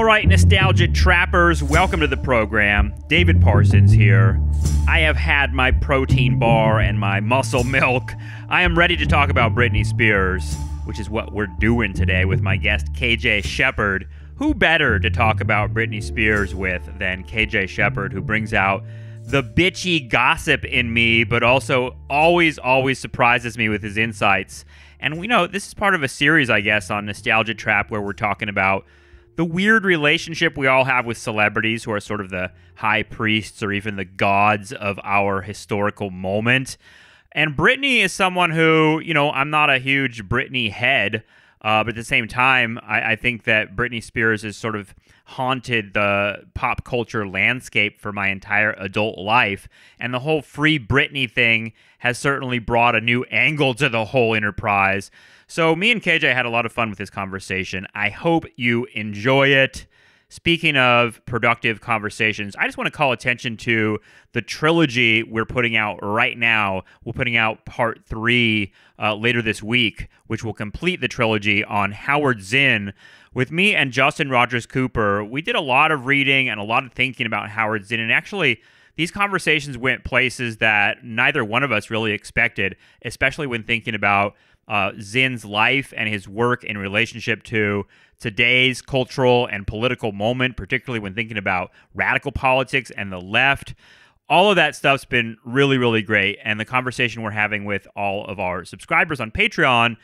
right, nostalgia trappers, welcome to the program. David Parsons here. I have had my protein bar and my muscle milk. I am ready to talk about Britney Spears, which is what we're doing today with my guest KJ Shepard. Who better to talk about Britney Spears with than KJ Shepard, who brings out the bitchy gossip in me, but also always surprises me with his insights. And we know this is part of a series, I guess, on Nostalgia Trap, where we're talking about the weird relationship we all have with celebrities who are sort of the high priests or even the gods of our historical moment. And Britney is someone who, I'm not a huge Britney head, but at the same time, I think that Britney Spears has sort of haunted the pop culture landscape for my entire adult life. And the whole Free Britney thing has certainly brought a new angle to the whole enterprise. So me and KJ had a lot of fun with this conversation. I hope you enjoy it. Speaking of productive conversations, I just want to call attention to the trilogy we're putting out right now. We're putting out part 3 later this week, which will complete the trilogy on Howard Zinn. With me and Justin Rogers Cooper, we did a lot of reading and a lot of thinking about Howard Zinn, and actually these conversations went places that neither one of us really expected, especially when thinking about Zinn's life and his work in relationship to today's cultural and political moment, particularly when thinking about radical politics and the left. All of that stuff's been really, really great. And the conversation we're having with all of our subscribers on Patreon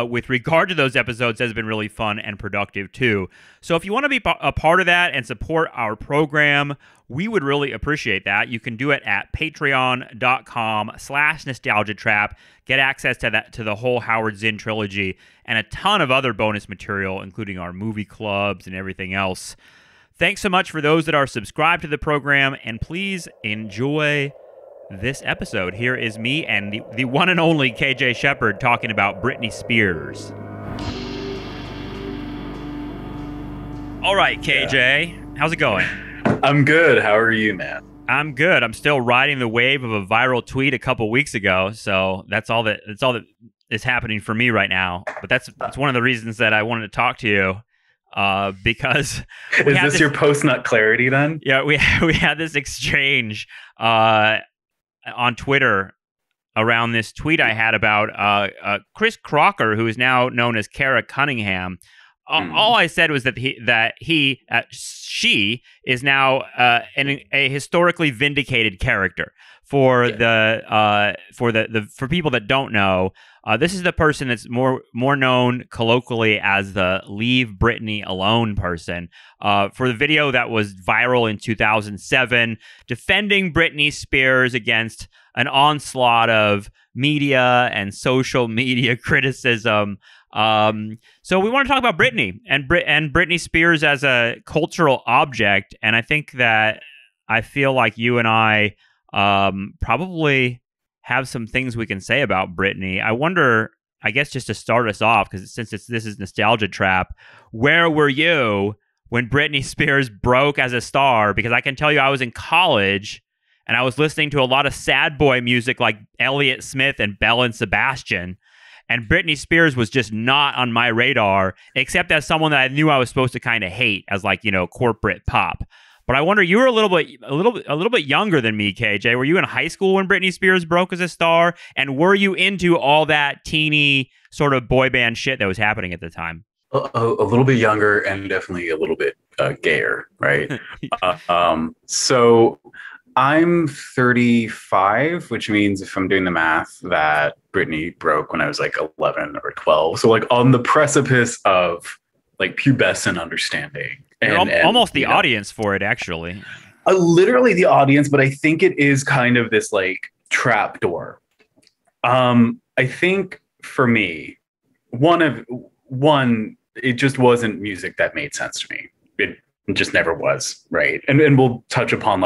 with regard to those episodes has been really fun and productive too. So if you want to be a part of that and support our program, we would really appreciate that. You can do it at patreon.com/nostalgiatrap. Get access to the whole Howard Zinn trilogy and a ton of other bonus material, including our movie clubs and everything else. Thanks so much for those that are subscribed to the program, and please enjoy this episode. Here is me and the one and only KJ Shepard talking about Britney Spears. All right, KJ, how's it going? I'm good. How are you, man? I'm good. I'm still riding the wave of a viral tweet a couple weeks ago, so that's all that is happening for me right now. But that's one of the reasons that I wanted to talk to you. Because is this your post-nut clarity then? Yeah, we had this exchange on Twitter around this tweet I had about Chris Crocker, who is now known as Kara Cunningham. All I said was that she is now a historically vindicated character for people that don't know. This is the person that's more known colloquially as the Leave Britney Alone person. For the video that was viral in 2007, defending Britney Spears against an onslaught of media and social media criticism. So we want to talk about Britney and Britney Spears as a cultural object. And I think that I feel like you and I probably have some things we can say about Britney. I wonder, I guess just to start us off, because this is Nostalgia Trap, where were you when Britney Spears broke as a star? Because I can tell you I was in college and I was listening to a lot of sad boy music like Elliott Smith and Belle and Sebastian. And Britney Spears was just not on my radar, except as someone that I knew I was supposed to kind of hate as corporate pop. But I wonder, you were a little bit younger than me, KJ. Were you in high school when Britney Spears broke as a star? And were you into all that teeny sort of boy band shit that was happening at the time? A little bit younger and definitely a little bit gayer, right? So I'm 35, which means, if I'm doing the math, that Britney broke when I was like 11 or 12. So on the precipice of pubescent understanding. And almost the audience for it, actually. Literally the audience, but I think it is kind of this trap door. I think for me, it just wasn't music that made sense to me. It just never was, right? And we'll touch upon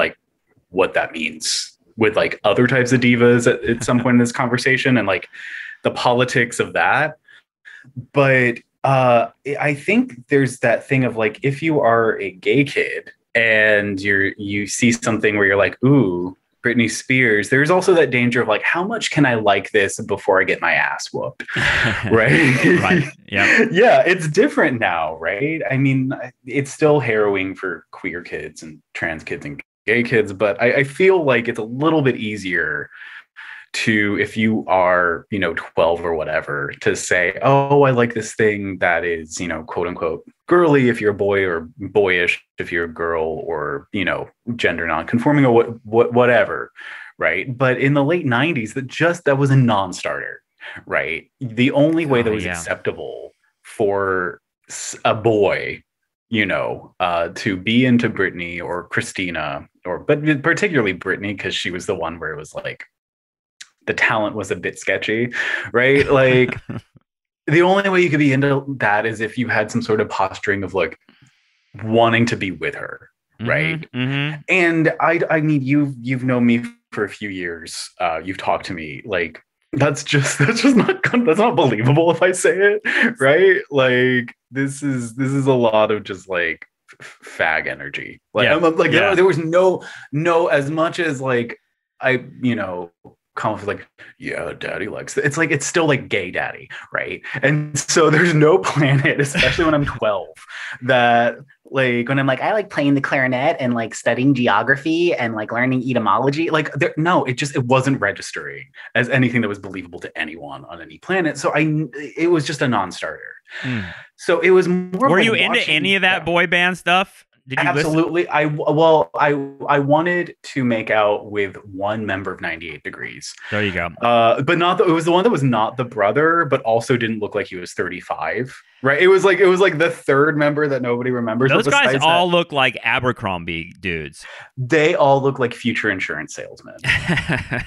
what that means with other types of divas at some point in this conversation and the politics of that. But I think there's that thing of if you are a gay kid and you see something where you're like, ooh, Britney Spears, there's also that danger of like, how much can I like this before I get my ass whooped? Right. Right. Yeah. Yeah, it's different now, right? I mean, it's still harrowing for queer kids and trans kids and gay kids, but I feel like it's a little bit easier to, if you are, 12 or whatever, to say, oh, I like this thing that is, quote unquote girly if you're a boy, or boyish if you're a girl, or, gender non-conforming, or whatever. Right. But in the late 90s, that was a non-starter. Right. The only way that was acceptable for a boy, to be into Britney or Christina, but particularly Britney, because she was the one where it was like, the talent was a bit sketchy, right? Like the only way you could be into that is if you had some sort of posturing of like wanting to be with her, right? Mm-hmm. And I mean, you've known me for a few years. You've talked to me. Like that's just not believable if I say it, right? Like this is a lot of just like fag energy. Like there was no as much as like I comment like, yeah, daddy likes it. It's like, it's still like gay daddy, right? And so there's no planet, especially when I'm 12, that like when I'm like, I like playing the clarinet and like studying geography and like learning etymology, like it wasn't registering as anything that was believable to anyone on any planet. So it was just a non-starter. So it was more. Were you into any of that boy band stuff? Did you Absolutely. Listen? I wanted to make out with one member of 98 Degrees. There you go. But it was the one that was not the brother, but also didn't look like he was 35. Right. It was like the third member that nobody remembers. Those guys all look like Abercrombie dudes. They all look like future insurance salesmen.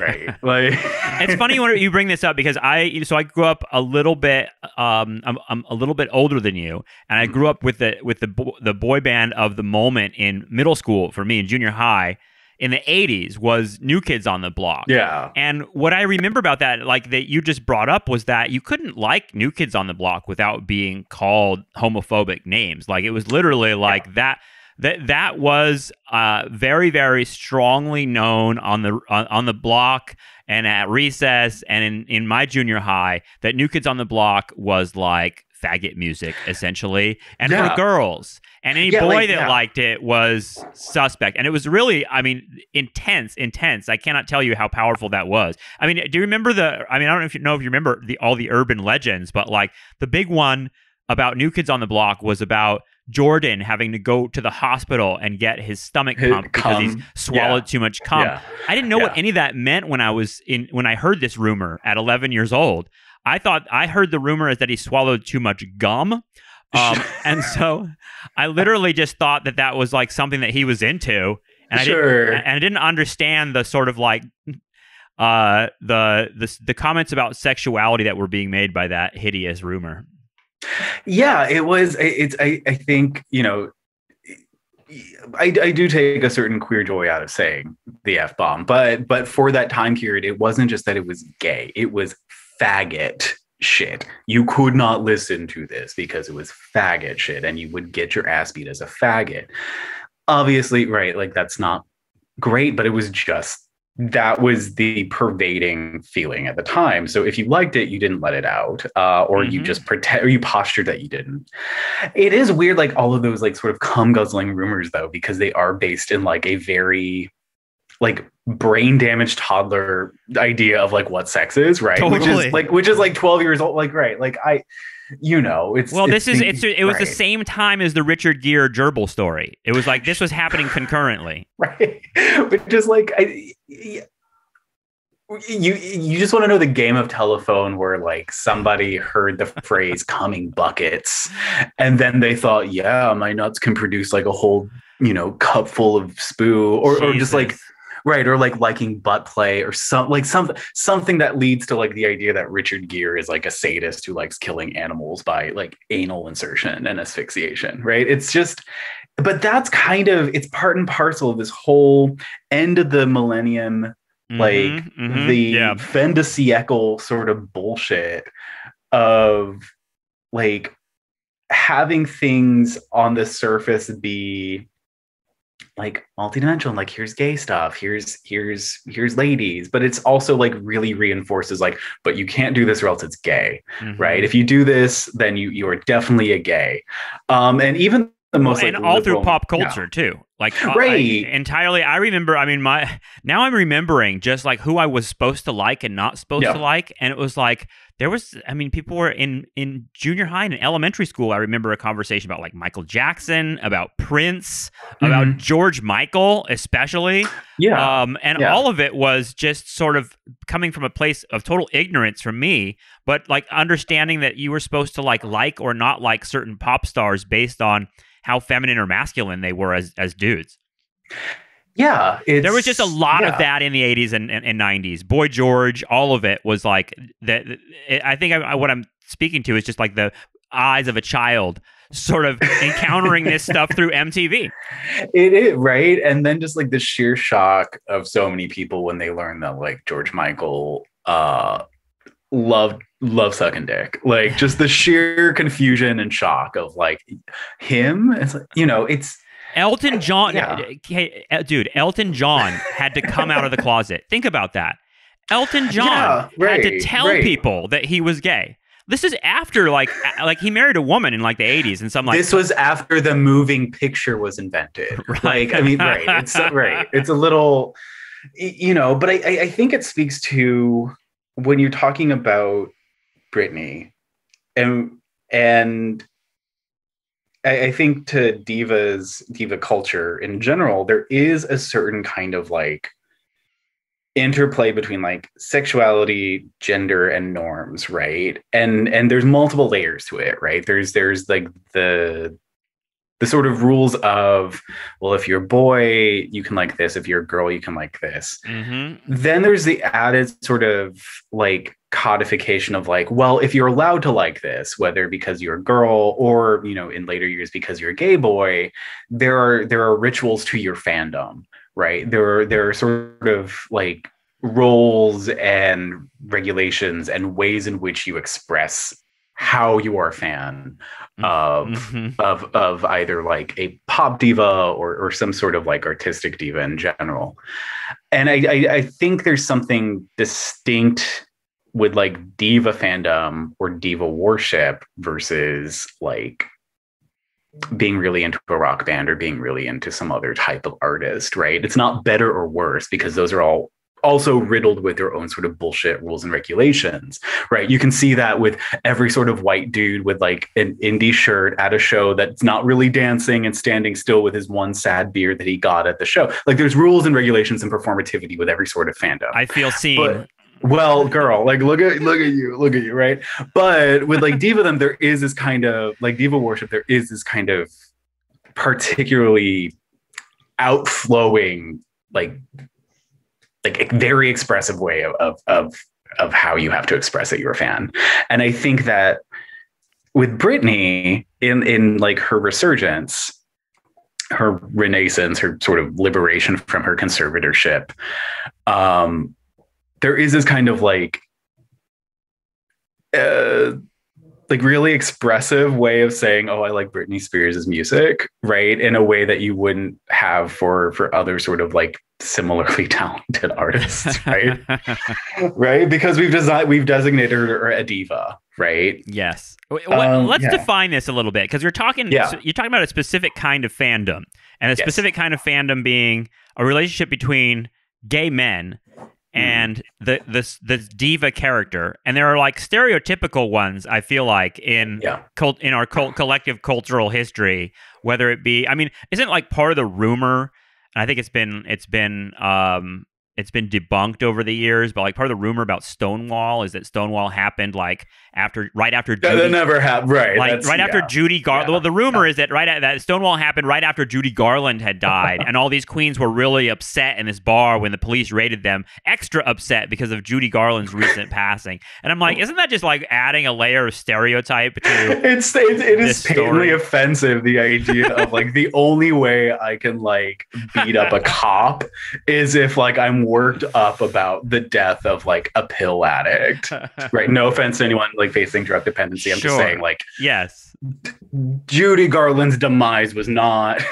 Right. Like it's funny when you bring this up because I grew up a little bit I'm a little bit older than you, and I grew up with the boy band of the moment in middle school for me in junior high. In the 80s was New Kids on the Block. Yeah. And what I remember about that, like that you just brought up, was that you couldn't like New Kids on the Block without being called homophobic names. Like it was literally like that was very, very strongly known on the block and at recess and in my junior high, that New Kids on the Block was like faggot music essentially, and for girls. And any boy that liked it was suspect. And it was really, I mean, intense. I cannot tell you how powerful that was. I mean, do you remember I don't know if you remember all the urban legends, but like the big one about New Kids on the Block was about Jordan having to go to the hospital and get his stomach pumped because he's swallowed too much cum. Yeah. I didn't know what any of that meant when I heard this rumor at 11 years old. I heard the rumor is that he swallowed too much gum. And so I literally just thought that was like something that he was into. And I didn't understand the sort of like the comments about sexuality that were being made by that hideous rumor. Yeah, it was. I think, I do take a certain queer joy out of saying the F-bomb, but for that time period, it wasn't just that it was gay. It was faggot shit. You could not listen to this because it was faggot shit and you would get your ass beat as a faggot. Obviously, right, like that's not great, but it was just, that was the pervading feeling at the time. So if you liked it, you didn't let it out, or you just pretend, or you postured that you didn't. It is weird, like all of those like sort of cum guzzling rumors though, because they are based in like a very like brain damaged toddler idea of like what sex is, right? Totally. Which is like 12 years old, like, right, like it was the same time as the Richard Gere gerbil story. It was like this was happening concurrently, right? But just like you just want to know the game of telephone where like somebody heard the phrase "coming buckets" and then they thought, yeah, my nuts can produce like a whole cup full of spoo, or just like. Right, or like liking butt play, or something that leads to like the idea that Richard Gere is like a sadist who likes killing animals by like anal insertion and asphyxiation. Right? It's just, but that's kind of, it's part and parcel of this whole end of the millennium, the fin de siècle sort of bullshit of like having things on the surface be like multidimensional, like here's gay stuff, here's ladies, but it's also like really reinforces like, but you can't do this or else it's gay, right? If you do this, then you are definitely a gay. And even the most and like all liberal, through pop culture too, like right. entirely. I remember, I mean, now I'm remembering just like who I was supposed to like and not supposed to like, and it was like there was, I mean, people were in junior high and elementary school. I remember a conversation about like Michael Jackson, about Prince, about George Michael, especially. All of it was just sort of coming from a place of total ignorance from me, but like understanding that you were supposed to like or not like certain pop stars based on how feminine or masculine they were as dudes. Yeah. There was just a lot of that in the 80s and 90s. Boy George, all of it was like that. I think what I'm speaking to is just like the eyes of a child sort of encountering this stuff through MTV. It is, right? And then just like the sheer shock of so many people when they learn that like George Michael love sucking dick. Like just the sheer confusion and shock of like him. It's like, it's Elton John, dude, Elton John had to come out of the closet. Think about that. Elton John had to tell people that he was gay. This is after like he married a woman in like the 80s and some like this was after the moving picture was invented. Right. Like, I mean, right. It's right. It's a little, but I think it speaks to when you're talking about Britney and I think to diva culture in general, there is a certain kind of like interplay between like sexuality, gender, and norms, right? And there's multiple layers to it, right? There's like the sort of rules of, well, if you're a boy, you can like this. If you're a girl, you can like this. Then there's the added sort of like codification of like, well, if you're allowed to like this, whether because you're a girl or, in later years because you're a gay boy, there are rituals to your fandom, right? There are sort of like roles and regulations and ways in which you express how you are a fan of either like a pop diva or some sort of like artistic diva in general. And I think there's something distinct with like diva fandom or diva worship versus like being really into a rock band or being really into some other type of artist, right? It's not better or worse because those are all also riddled with their own sort of bullshit rules and regulations, right? You can see that with every sort of white dude with like an indie shirt at a show that's not really dancing and standing still with his one sad beer that he got at the show. Like there's rules and regulations and performativity with every sort of fandom. I feel seen. Well, girl, like look at you, right? But with like divadom, there is this kind of like diva worship. There is this kind of particularly outflowing, like a very expressive way of how you have to express that you're a fan. And I think that with Britney in like her resurgence, her renaissance, her sort of liberation from her conservatorship, there is this kind of like really expressive way of saying, oh, I like Britney Spears' music, right? In a way that you wouldn't have for other sort of like similarly talented artists, right? Right? Because we've designated her a diva, right? Yes. Let's define this a little bit because you're talking about a specific kind of fandom, and a specific kind of fandom being a relationship between gay men and the diva character. And there are like stereotypical ones, I feel like, in our collective cultural history, whether it be, I mean, isn't like part of the rumor, and I think it's been debunked over the years, but like part of the rumor about Stonewall is that Stonewall happened like right after Judy. That never happened, right? Like right after Judy Garland. Well, the rumor is that that Stonewall happened right after Judy Garland had died, and all these queens were really upset in this bar when the police raided them. Extra upset because of Judy Garland's recent passing. And I'm like, isn't that just like adding a layer of stereotype to it is patently offensive, the idea of like the only way I can like beat up a cop is if like I'm worked up about the death of like a pill addict, right? No offense to anyone like facing drug dependency. I'm just saying, like, yes, Judy Garland's demise was not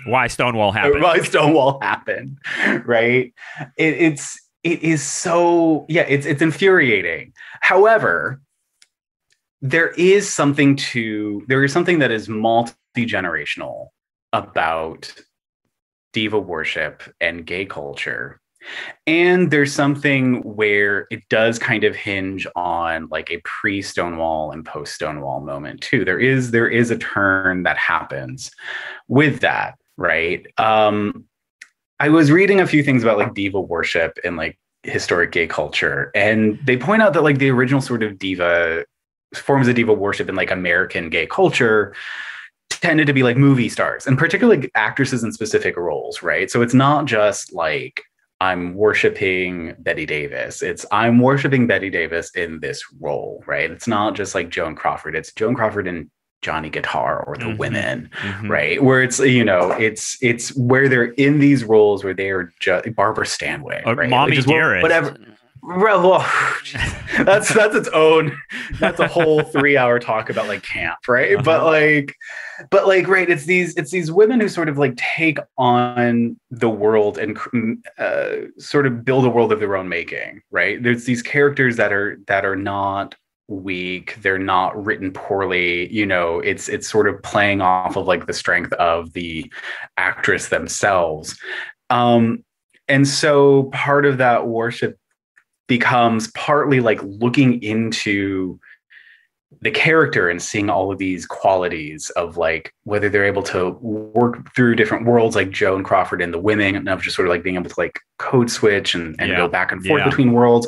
why Stonewall happened. Why Stonewall happened, right? It is so, yeah, it's infuriating. However, there is something that is multi-generational about diva worship and gay culture. And there's something where it does kind of hinge on like a pre-Stonewall and post-Stonewall moment too. There is a turn that happens with that, right? I was reading a few things about like diva worship and like historic gay culture, and they point out that like the original sort of forms of diva worship in like American gay culture tended to be like movie stars, and particularly actresses in specific roles, right? So it's not just like I'm worshiping Bette Davis. I'm worshiping Bette Davis in this role, right? It's not just like Joan Crawford. It's Joan Crawford and Johnny Guitar or the women, right? Where it's, it's where they're in these roles where they are just Barbara Stanwyck, right? Mommy Dearest. Whatever. Well, that's its own. That's a whole 3-hour talk about like camp, right? But like, right? It's these women who sort of like take on the world and sort of build a world of their own making, right? There's these characters that are not weak. They're not written poorly. It's sort of playing off of like the strength of the actress themselves, and so part of that worship becomes partly like looking into the character and seeing all of these qualities of like whether they're able to work through different worlds, like Joan Crawford and the women, and of just sort of like being able to like code switch and go back and forth between worlds,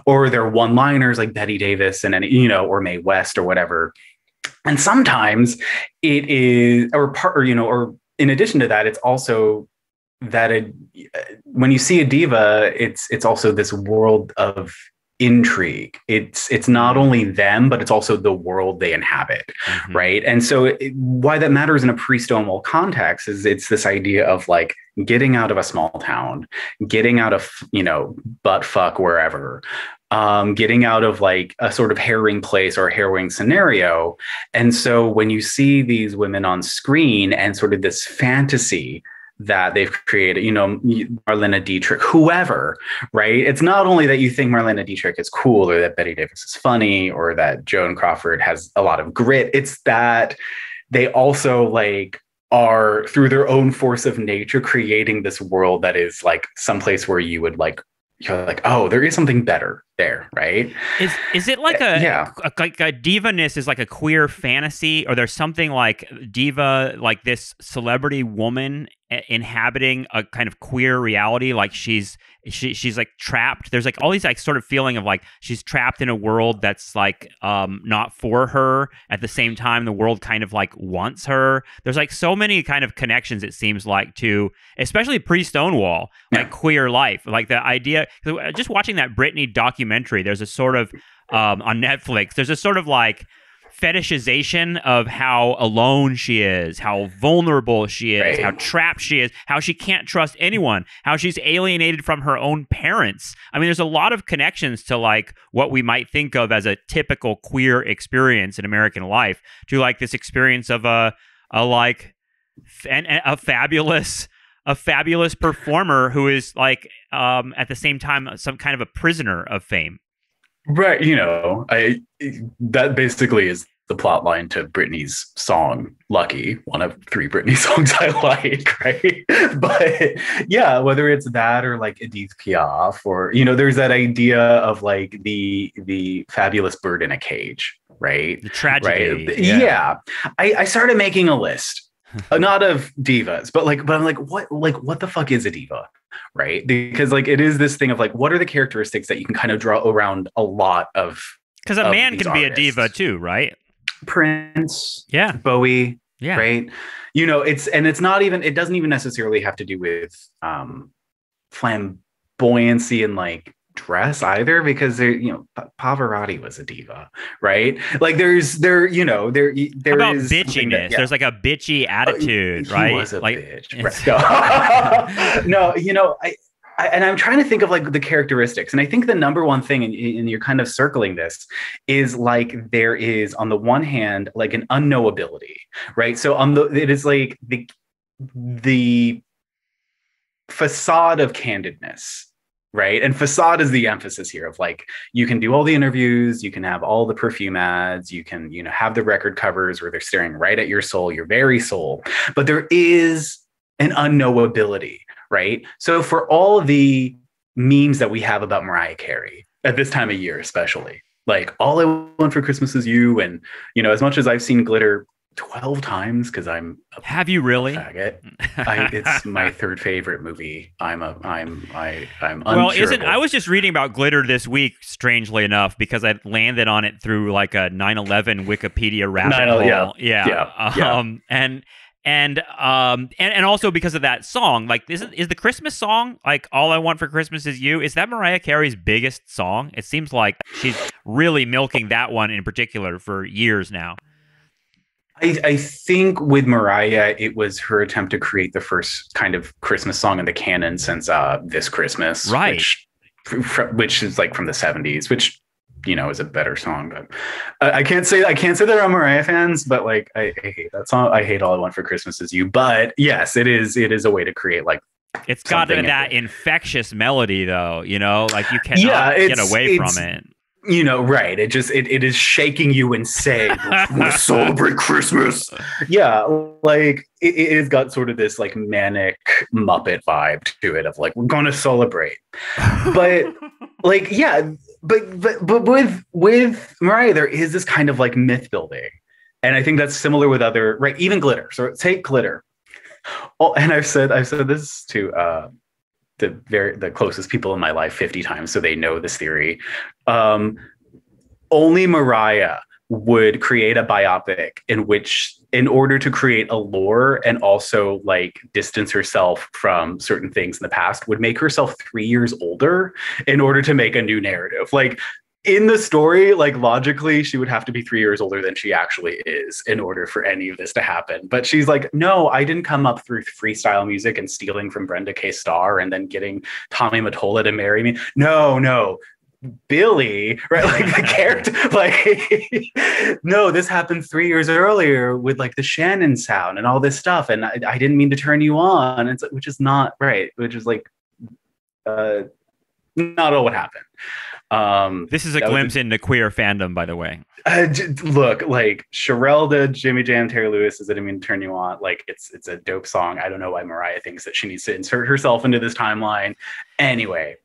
or they're one-liners like Bette Davis and or Mae West or whatever. And sometimes it is, or in addition to that, it's also that when you see a diva, it's also this world of intrigue. It's not only them, but it's also the world they inhabit, right? And so why that matters in a pre-Stonewall context is it's this idea of like getting out of a small town, getting out of butt fuck wherever, getting out of like a sort of harrowing place or a harrowing scenario. And so when you see these women on screen and sort of this fantasy that they've created, Marlene Dietrich, whoever, right? It's not only that you think Marlene Dietrich is cool or that Bette Davis is funny or that Joan Crawford has a lot of grit. It's that they also like are through their own force of nature creating this world that is like someplace where you're like, oh, there is something better there, right? Is it like like a diva-ness is like a queer fantasy, or there's something like diva, like this celebrity woman inhabiting a kind of queer reality, like she's like trapped. There's like all these like sort of feeling of like she's trapped in a world that's like not for her. At the same time, the world kind of like wants her. There's like so many kind of connections, it seems like, to especially pre-Stonewall, like queer life, like the idea. Just watching that Britney documentary, there's a sort of on Netflix, there's a sort of like fetishization of how alone she is, how vulnerable she is, how trapped she is, how she can't trust anyone, how she's alienated from her own parents. I mean, there's a lot of connections to like what we might think of as a typical queer experience in American life to like this experience of a fabulous performer who is like at the same time some kind of a prisoner of fame. Right, that basically is the plot line to Britney's song Lucky, one of 3 Britney songs I like, right? But yeah, whether it's that or like Edith Piaf, or there's that idea of like the fabulous bird in a cage, right? The tragedy. Right? Yeah. I started making a list. Not of divas, but I'm like, what the fuck is a diva? Right? Because like it is this thing of like, what are the characteristics that you can kind of draw around a lot of, because a man can be a diva too, right? Prince, Bowie, right? It's not even, it doesn't even necessarily have to do with flamboyancy and like dress either, because Pavarotti was a diva, right? Like there about is bitchiness. There's like a bitchy attitude, right? He was a like, bitch. Right? No, and I'm trying to think of like the characteristics. And I think the number one thing, and you're kind of circling this, is like there is on the one hand, like an unknowability, right? So it is like the facade of candidness, right? And facade is the emphasis here of like, you can do all the interviews, you can have all the perfume ads, you can, have the record covers where they're staring right at your soul, your very soul. But there is an unknowability, right? So for all the memes that we have about Mariah Carey at this time of year, especially, like all I want for Christmas is you. And, as much as I've seen Glitter 12 times, because I'm have you really faggot. It's my third favorite movie. I'm well, I was just reading about Glitter this week, strangely enough, because I landed on it through like a 9/11 Wikipedia rabbit hole. Yeah. And also because of that song, like is the Christmas song, like All I Want for Christmas Is You, is that Mariah Carey's biggest song? It seems like she's really milking that one in particular for years now. I think with Mariah, it was her attempt to create the first kind of Christmas song in the canon since This Christmas, right? Which is like from the 70s, which is a better song. But I can't say that I'm Mariah fans, but like I hate that song. I hate All I Want for Christmas Is You. But yes, it is a way to create like it's got that infectious melody though. Like you cannot get away from it. Right. It is shaking you and saying, we'll celebrate Christmas. Yeah. Like it has got sort of this like manic Muppet vibe to it of like, we're going to celebrate. But like, yeah, but with Mariah, there is this kind of like myth building. And I think that's similar with other, right. Even Glitter. So take Glitter. Oh, and I've said this to, the closest people in my life 50 times, so they know this theory. Only Mariah would create a biopic in order to create a lore and also like distance herself from certain things in the past, would make herself 3 years older in order to make a new narrative. Like in the story, like logically, she would have to be 3 years older than she actually is in order for any of this to happen. But she's like, no, I didn't come up through freestyle music and stealing from Brenda K. Starr and then getting Tommy Mottola to marry me. No, Billy, right? Like the character, like, no, this happened 3 years earlier with like the Shannon sound and all this stuff. And I didn't mean to turn you on. Which is not right. Which is like, not all what happened. This is a glimpse into queer fandom, by the way. Look, like Sherelda, Jimmy Jam, Terry Lewis, Does It Mean to Turn You On? Like it's a dope song. I don't know why Mariah thinks that she needs to insert herself into this timeline. Anyway.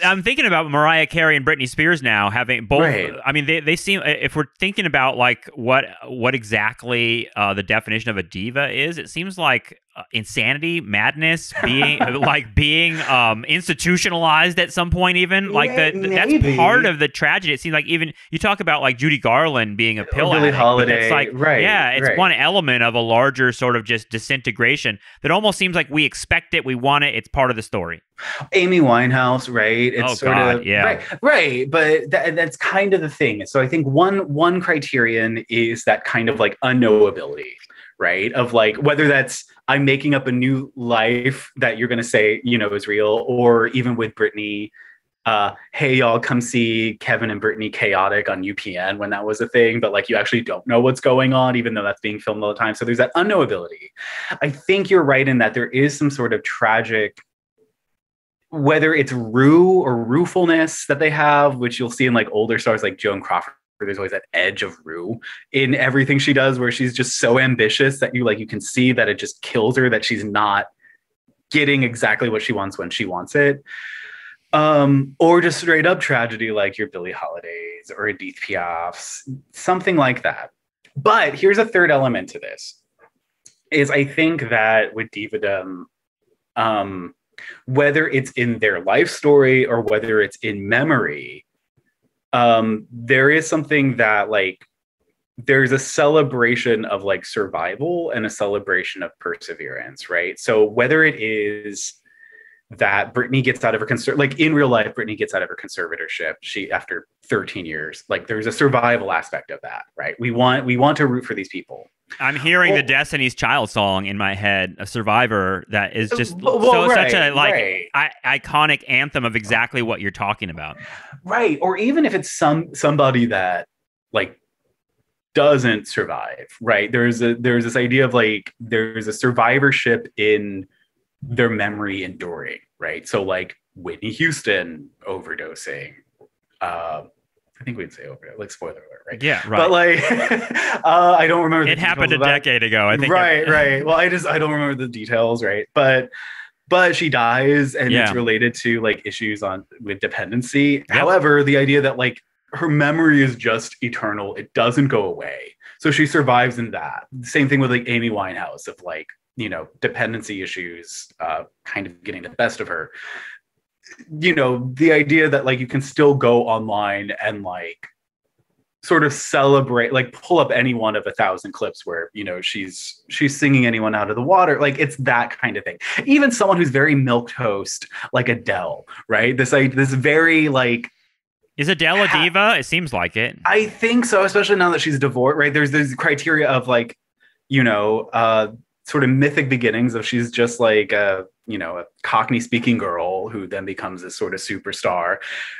I'm thinking about Mariah Carey and Britney Spears now having both. Right. I mean, they seem, if we're thinking about like what exactly the definition of a diva is, it seems like insanity, madness, being institutionalized at some point, even like that's part of the tragedy. It seems like even you talk about like Judy Garland being a pill Billie addict, Holiday, it's like it's one element of a larger sort of just disintegration that almost seems like we expect it, we want it, it's part of the story. Amy Winehouse, right? It's yeah. Right. But that's kind of the thing. So I think one criterion is that kind of like unknowability, right? Of like, whether that's I'm making up a new life that you're going to say, is real, or even with Britney, hey, y'all, come see Kevin and Britney Chaotic on UPN when that was a thing. But like, you actually don't know what's going on, even though that's being filmed all the time. So there's that unknowability. I think you're right in that there is some sort of tragic, whether it's rue or ruefulness that they have, which you'll see in like older stars like Joan Crawford, where there's always that edge of rue in everything she does, where she's just so ambitious that you can see that it just kills her, that she's not getting exactly what she wants when she wants it. Or just straight up tragedy like your Billie Holidays or Edith Piaf's, something like that. But here's a third element to this, is I think that with divadom, whether it's in their life story or whether it's in memory, there is something that like, there's a celebration of like survival and a celebration of perseverance, right? So whether it is that Britney gets out of her like in real life, Britney gets out of her conservatorship, she after 13 years, like there's a survival aspect of that, right? We want to root for these people, I'm hearing the Destiny's Child song in my head, a Survivor that is just such a iconic anthem of exactly what you're talking about. Right. Or even if it's somebody that like doesn't survive, right? There's this idea of like there's a survivorship in their memory enduring, right? So like Whitney Houston overdosing. I think we'd say overdose, like spoiler alert, right? Yeah, right. But like, I don't remember. It happened a decade ago, I think. Right. Well, I don't remember the details, right? But she dies, and it's related to like issues with dependency. Yep. However, the idea that like her memory is just eternal, it doesn't go away, so she survives in that. Same thing with like Amy Winehouse, of like, you know, dependency issues kind of getting the best of her. You know, the idea that like you can still go online and like sort of celebrate, like pull up any one of 1,000 clips where, you know, she's singing anyone out of the water. Like it's that kind of thing. Even someone who's very milquetoast, like Adele, right? This very like, is Adele a diva? It seems like it. I think so, especially now that she's divorced, right? There's this criteria of like, you know, sort of mythic beginnings of she's just like a Cockney speaking girl who then becomes this sort of superstar,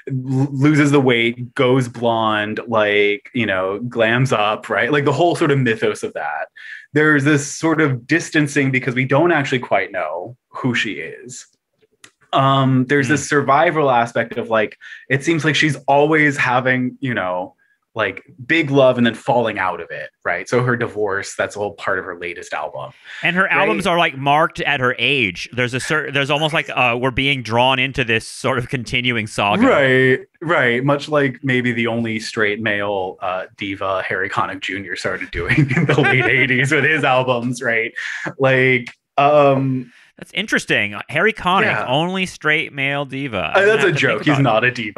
loses the weight, goes blonde, like, you know, glams up, right? Like the whole sort of mythos of that. There's this sort of distancing because we don't actually quite know who she is. There's this survival aspect of like, it seems like she's always having, you know, like big love and then falling out of it, right? So her divorce, that's all part of her latest album. And her albums are like marked at her age. There's almost like we're being drawn into this sort of continuing saga. Right. Much like maybe the only straight male diva Harry Connick Jr. started doing in the late 80s with his albums, right? Like, that's interesting. Harry Connick, only straight male diva. That's a joke. He's not a diva.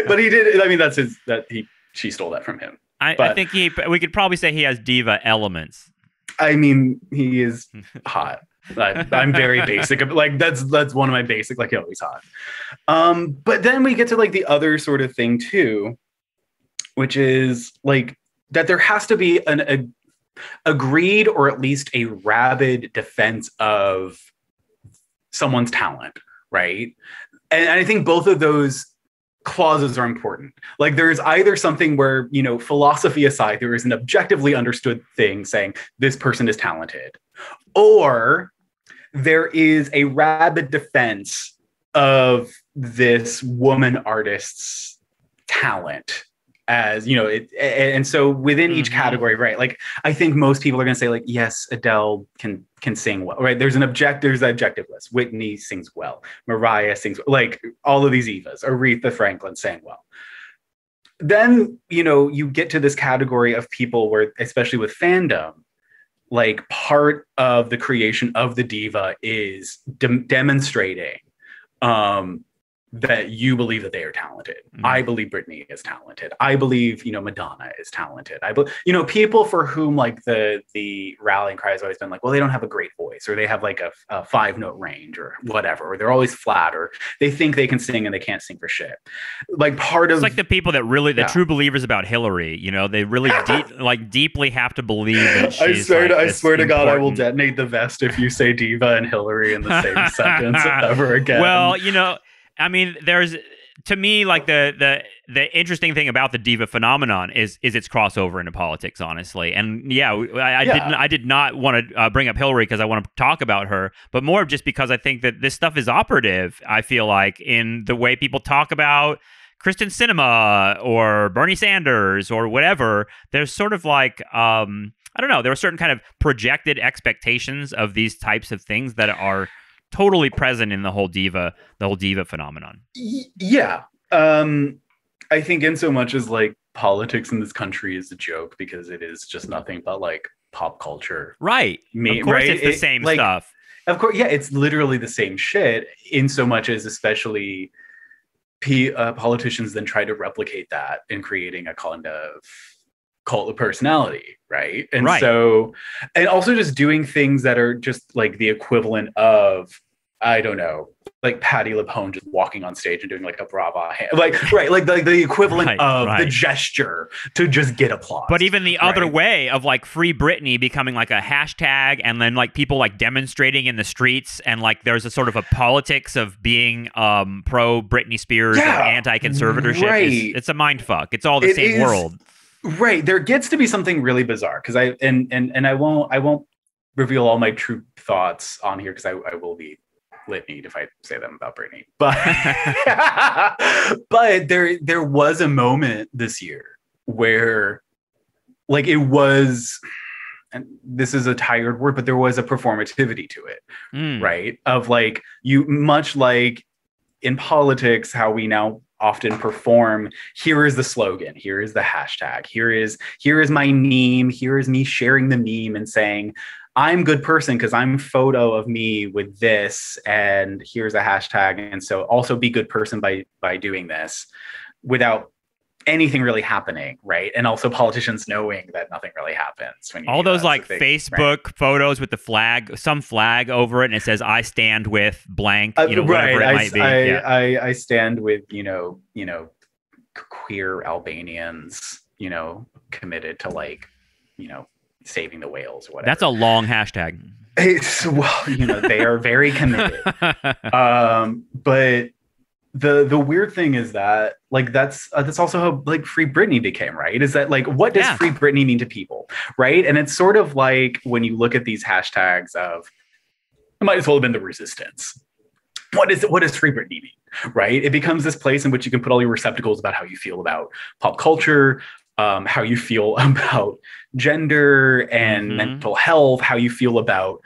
But he did. I mean, she stole that from him. I think we could probably say he has diva elements. I mean, he is hot. I'm very basic. Like that's one of my basic, like, he's hot. But then we get to like the other sort of thing too, which is like that there has to be an agreed or at least a rabid defense of someone's talent, right? And I think both of those clauses are important. Like there's either something where, you know, philosophy aside, there is an objectively understood thing saying this person is talented, or there is a rabid defense of this woman artist's talent. As you know, and so within each category, right? Like I think most people are going to say, like, yes, Adele can sing well, right? There's the objective list. Whitney sings well. Mariah sings well. Like all of these Evas. Aretha Franklin sang well. Then you know you get to this category of people where, especially with fandom, like part of the creation of the diva is demonstrating that you believe that they are talented. I believe Britney is talented. I believe, you know, Madonna is talented. I believe, you know, people for whom like the rallying cry has always been like, well, they don't have a great voice, or they have like a 5-note range or whatever, or they're always flat, or they think they can sing and they can't sing for shit. Like part of, it's like the people that really, the true believers about Hillary, you know, they really deeply have to believe that she's I swear to God, I will detonate the vest if you say diva and Hillary in the same sentence ever again. Well, you know, I mean, there's, to me, like the interesting thing about the diva phenomenon is its crossover into politics, honestly. And I did not want to bring up Hillary because I want to talk about her, but more just because I think that this stuff is operative. I feel like in the way people talk about Kristen Sinema or Bernie Sanders or whatever. There's sort of like I don't know. There are certain kind of projected expectations of these types of things that are totally present in the whole diva phenomenon. Yeah. I think in so much as like politics in this country is a joke because it is just nothing but like pop culture. Right. Of course it's the same stuff. Of course. Yeah. It's literally the same shit in so much as especially politicians then try to replicate that in creating a kind of cult of personality, right? And so, and also just doing things that are just like the equivalent of, I don't know, like Patti LuPone just walking on stage and doing like a brava hand, like right, like the equivalent of the gesture to just get applause. But even the other way of like Free Britney becoming like a hashtag, and then like people like demonstrating in the streets, and like there's a sort of a politics of being pro Britney Spears and anti-conservatorship. It's a mind fuck. It's all the same world. Right. There gets to be something really bizarre because I won't reveal all my true thoughts on here because I will be litanied if I say them about Britney. But but there was a moment this year where like it was, and this is a tired word, but there was a performativity to it, right? Of like you, much like in politics, how we now often perform, here is the slogan, here is the hashtag, here is my meme, here is me sharing the meme and saying, I'm good person because I'm photo of me with this, and here's a hashtag. And so also be good person by doing this without anything really happening, right? And also politicians knowing that nothing really happens. When you all those like Facebook photos with the flag, some flag over it, and it says "I stand with blank," whatever it might be. I stand with queer Albanians, committed to like saving the whales or whatever. That's a long hashtag. It's they are very committed. But the weird thing is that like that's also how like Free Britney became, right? Is that like what does Free Britney mean to people, right? And it's sort of like when you look at these hashtags of, it might as well have been the resistance. What does Free Britney mean, right? It becomes this place in which you can put all your receptacles about how you feel about pop culture, how you feel about gender and mental health, how you feel about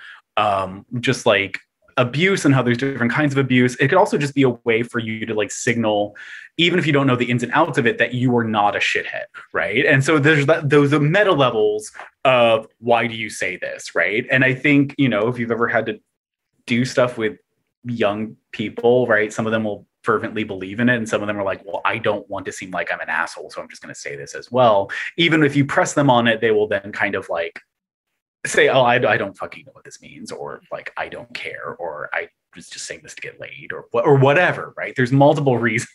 just like abuse and how there's different kinds of abuse. It could also just be a way for you to like signal, even if you don't know the ins and outs of it, that you are not a shithead, right? And so there's those meta levels of why do you say this, right? And I think, if you've ever had to do stuff with young people, right, some of them will fervently believe in it, and some of them are like, well, I don't want to seem like I'm an asshole, so I'm just going to say this as well. Even if you press them on it, they will then kind of like say, oh, I don't fucking know what this means, or like I don't care, or I was just saying this to get laid, or whatever, right? There's multiple reasons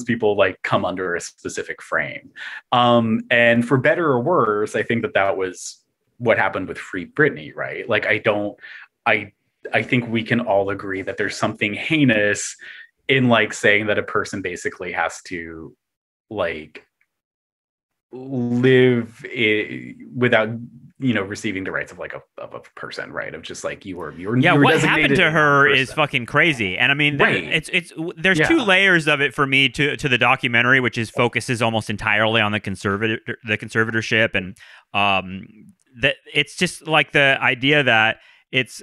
people like come under a specific frame, and for better or worse, I think that was what happened with Free Britney, right? Like I think we can all agree that there's something heinous in like saying that a person basically has to like live without receiving the rights of like a person, right? Of just like you were what happened to her is fucking crazy. And I mean, there's two layers of it for me to the documentary, which is focuses almost entirely on the conservatorship, and that it's just like the idea that it's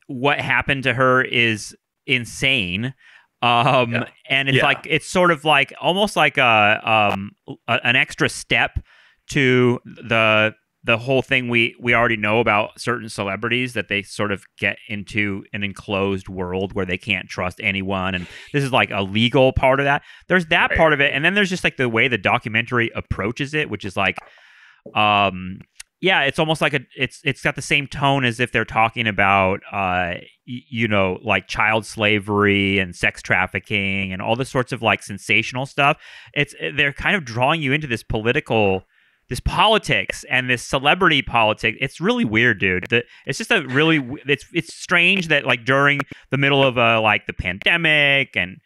what happened to her is insane. And it's like, it's sort of like almost like an extra step to the whole thing we already know about certain celebrities, that they sort of get into an enclosed world where they can't trust anyone. And this is like a legal part of that. There's that part of it. And then there's just like the way the documentary approaches it, which is like, it's almost like it's got the same tone as if they're talking about, like child slavery and sex trafficking and all this sorts of like sensational stuff. They're kind of drawing you into this politics and this celebrity politics. It's really weird, dude. It's just it's strange that like during the middle of like the pandemic and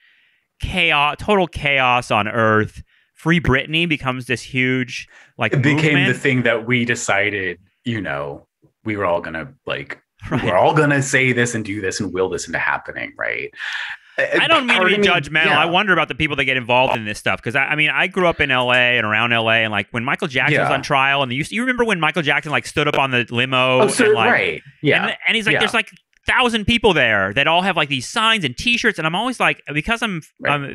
total chaos on Earth, Free Britney becomes this huge like it became movement. The thing that we decided, we were all gonna like, we're all gonna say this and do this and will this into happening, right? I don't mean to be judgmental. I wonder about the people that get involved in this stuff, because I grew up in LA and around LA, and like when Michael Jackson was on trial, and you remember when Michael Jackson like stood up on the limo, and he's like, there's like 1,000 people there that all have like these signs and T-shirts, and I'm always like, because I'm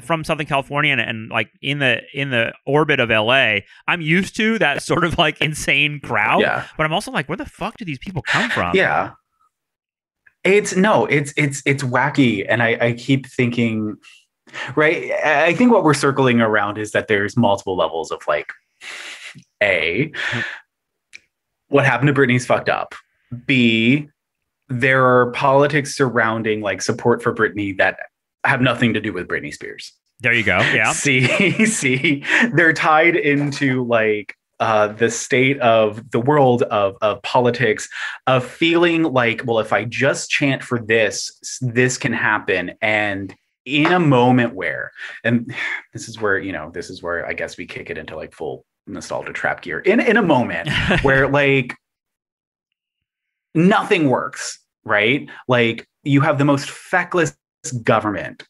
from Southern California and like in the orbit of LA, I'm used to that sort of like insane crowd. But I'm also like, where the fuck do these people come from? It's wacky, and I keep thinking, right? I think what we're circling around is that there's multiple levels of like, A, what happened to Britney's fucked up. B, there are politics surrounding like support for Britney that have nothing to do with Britney Spears. There you go. Yeah. See, they're tied into like the state of the world of politics, of feeling like, well, if I just chant for this can happen. And in a moment where, and this is where I guess we kick it into like full nostalgia trap gear. In a moment where like nothing works, right? Like you have the most feckless government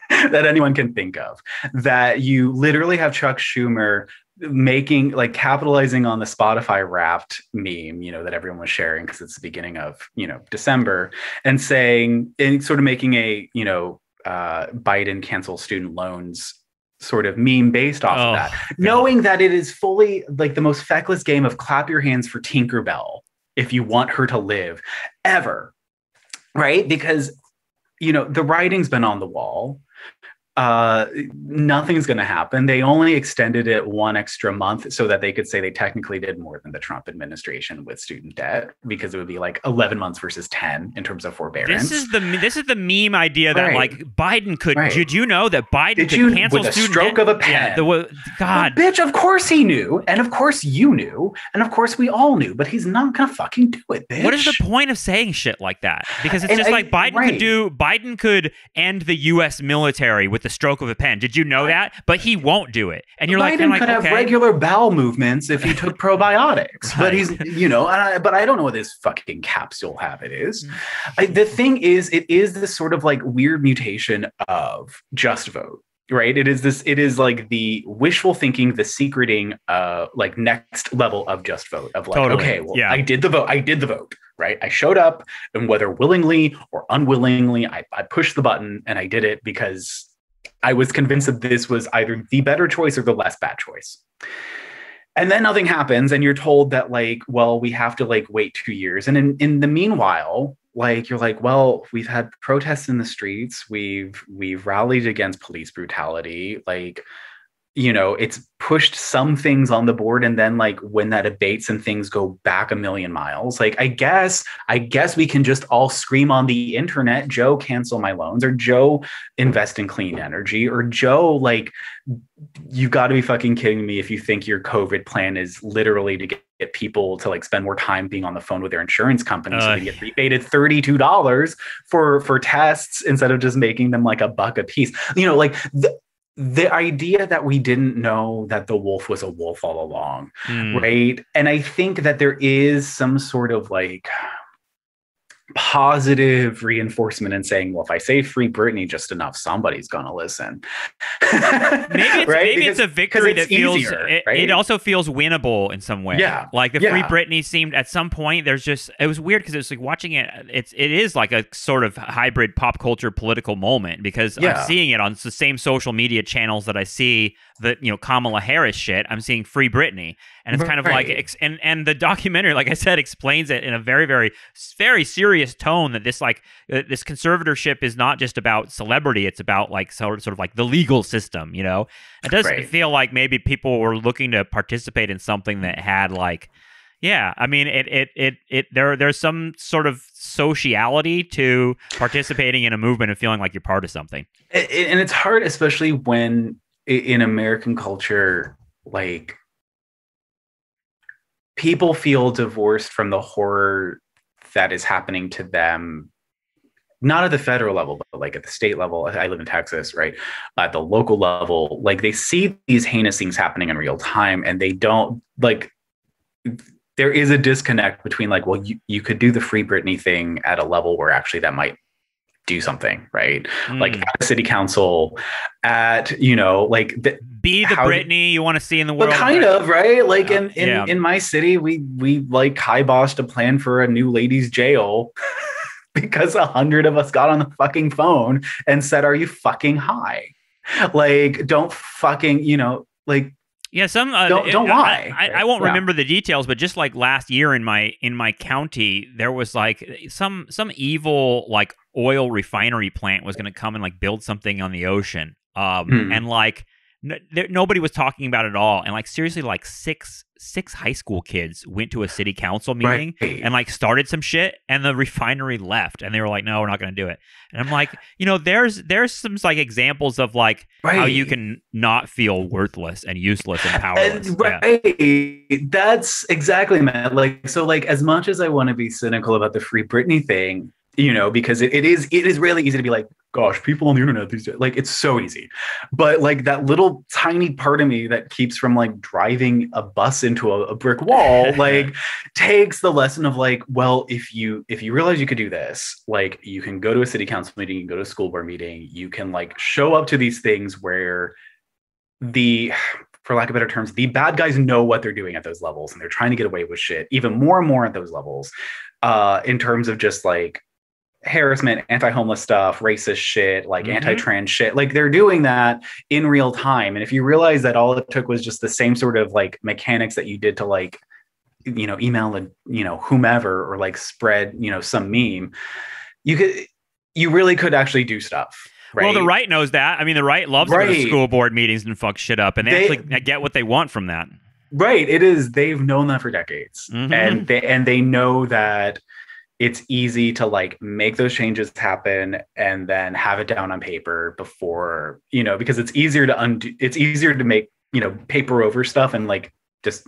that anyone can think of, that you literally have Chuck Schumer making, like, capitalizing on the Spotify Wrapped meme, that everyone was sharing because it's the beginning of, December, and saying, and sort of making a, Biden cancel student loans sort of meme based off of that, God. Knowing that it is fully like the most feckless game of clap your hands for Tinkerbell if you want her to live ever, right? Because, the writing's been on the wall. Nothing's going to happen. They only extended it one extra month so that they could say they technically did more than the Trump administration with student debt, because it would be like 11 months versus 10 in terms of forbearance. This is the meme idea that like Biden could. Right. Did you know that Biden could cancel with a student stroke debt? of a pen? Yeah, God, well, bitch. Of course he knew, and of course you knew, and of course we all knew. But he's not gonna fucking do it, bitch. What is the point of saying shit like that? Because it's just like Biden could end the U.S. military with the stroke of a pen. Did you know that? But he won't do it. And you're Biden like, could have regular bowel movements if he took probiotics. Right. But he's, but I don't know what this fucking capsule habit is. The thing is, it is this sort of like weird mutation of Just Vote. Right. It is like the wishful thinking, the secreting, like next level of Just Vote, of like, totally. Okay, well, yeah. I did the vote. Right. I showed up, and whether willingly or unwillingly, I pushed the button and I did it because I was convinced that this was either the better choice or the less bad choice. And then nothing happens, and you're told that, like, well, we have to like wait 2 years. And in the meanwhile, like, you're like, well, we've had protests in the streets. We've rallied against police brutality. Like, it's pushed some things on the board. And then like when that abates and things go back a million miles, like, I guess we can just all scream on the internet, Joe, cancel my loans, or Joe, invest in clean energy, or Joe, like, you got to be fucking kidding me if you think your COVID plan is literally to get people to like spend more time being on the phone with their insurance company so they get rebated $32 for tests instead of just making them like $1 a piece. Like the idea that we didn't know that the wolf was a wolf all along, right? And I think that there is some sort of like positive reinforcement in saying, well, if I say free Britney just enough, somebody's gonna listen. Maybe it's a victory that feels easier, it also feels winnable in some way. Yeah, like the free Britney seemed at some point. It was weird because it's like watching it. It is like a sort of hybrid pop culture political moment, because I'm seeing it on the same social media channels that I see the Kamala Harris shit. I'm seeing free Britney, and it's kind of like and the documentary, like I said, explains it in a very, very, very serious tone that this this conservatorship is not just about celebrity. It's about like sort of like the legal system. It does feel like maybe people were looking to participate in something that had like, I mean, there's some sort of sociality to participating in a movement and feeling like you're part of something. And it's hard, especially when in American culture, like, people feel divorced from the horror that is happening to them, not at the federal level, but like at the state level. I live in Texas, right? At the local level, like, they see these heinous things happening in real time, and they don't like, there is a disconnect between like, well, you could do the free Britney thing at a level where actually that might do something, right? Like at the city council, at, like be the Britney you want to see in the world. But kind of, right? Like in my city, we like kibossed a plan for a new ladies' jail because 100 of us got on the fucking phone and said, "Are you fucking high? Like, don't fucking, like." Yeah, don't lie. I won't remember the details, but just like last year in my county, there was like some evil like oil refinery plant was going to come and like build something on the ocean, and like nobody was talking about it at all. And like seriously, like six high school kids went to a city council meeting and like started some shit, and the refinery left, and they were like, no, we're not going to do it. And I'm like, there's some like examples of like how you can not feel worthless and useless and powerless. That's exactly, man. Like, so like as much as I want to be cynical about the Free Britney thing, because it is really easy to be like, gosh, people on the internet these days, like it's so easy. But like that little tiny part of me that keeps from like driving a bus into a brick wall, like takes the lesson of like, well, if you realize you could do this, like you can go to a city council meeting, you can go to a school board meeting, you can like show up to these things where for lack of better terms, the bad guys know what they're doing at those levels, and they're trying to get away with shit even more and more at those levels, in terms of just like harassment, anti-homeless stuff, racist shit, like anti-trans shit. Like they're doing that in real time. And if you realize that all it took was just the same sort of like mechanics that you did to like, email and, whomever, or like spread, some meme, you really could actually do stuff. Right? Well, the right knows that. I mean, the right loves to go to school board meetings and fuck shit up, and they actually get what they want from that. Right. It is. They've known that for decades, and they know that it's easy to like make those changes happen and then have it down on paper before, because it's easier to undo. It's easier to make, paper over stuff and like just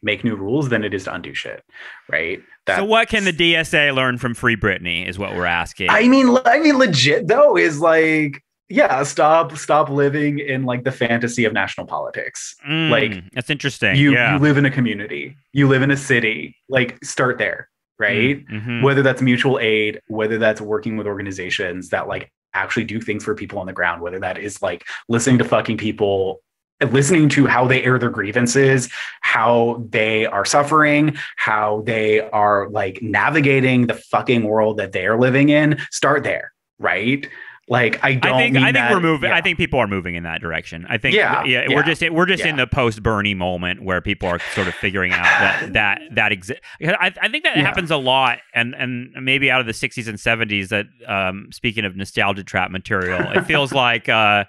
make new rules than it is to undo shit. Right. So what can the DSA learn from Free Britney is what we're asking. I mean, legit though is like, yeah, stop living in like the fantasy of national politics. Like that's interesting. You live in a community, you live in a city, like start there. Right. Whether that's mutual aid, whether that's working with organizations that like actually do things for people on the ground, whether that is like listening to fucking people, listening to how they air their grievances, how they are suffering, how they are like navigating the fucking world that they are living in. Start there. Right. Like I think we're moving. Yeah. I think people are moving in that direction. I think we're just in the post Bernie moment where people are sort of figuring out that exists. I think that happens a lot, and maybe out of the 60s and 70s. That speaking of nostalgia trap material, it feels like that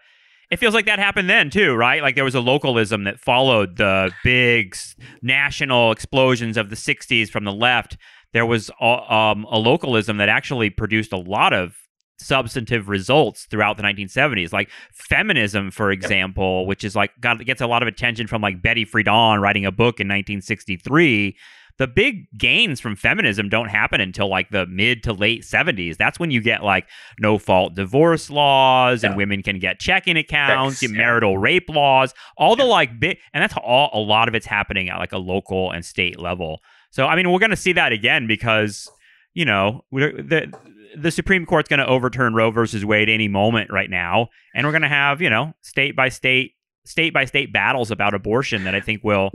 happened then too, right? Like there was a localism that followed the big national explosions of the 60s from the left. There was a localism that actually produced a lot of substantive results throughout the 1970s, like feminism, for example, which is like gets a lot of attention from like Betty Friedan writing a book in 1963. The big gains from feminism don't happen until like the mid to late 70s. That's when you get like no fault divorce laws and women can get checking accounts, marital rape laws, all the like big, and that's all a lot of it's happening at like a local and state level. So I mean, we're going to see that again because the Supreme Court's going to overturn Roe versus Wade any moment right now, and we're going to have state by state battles about abortion that I think will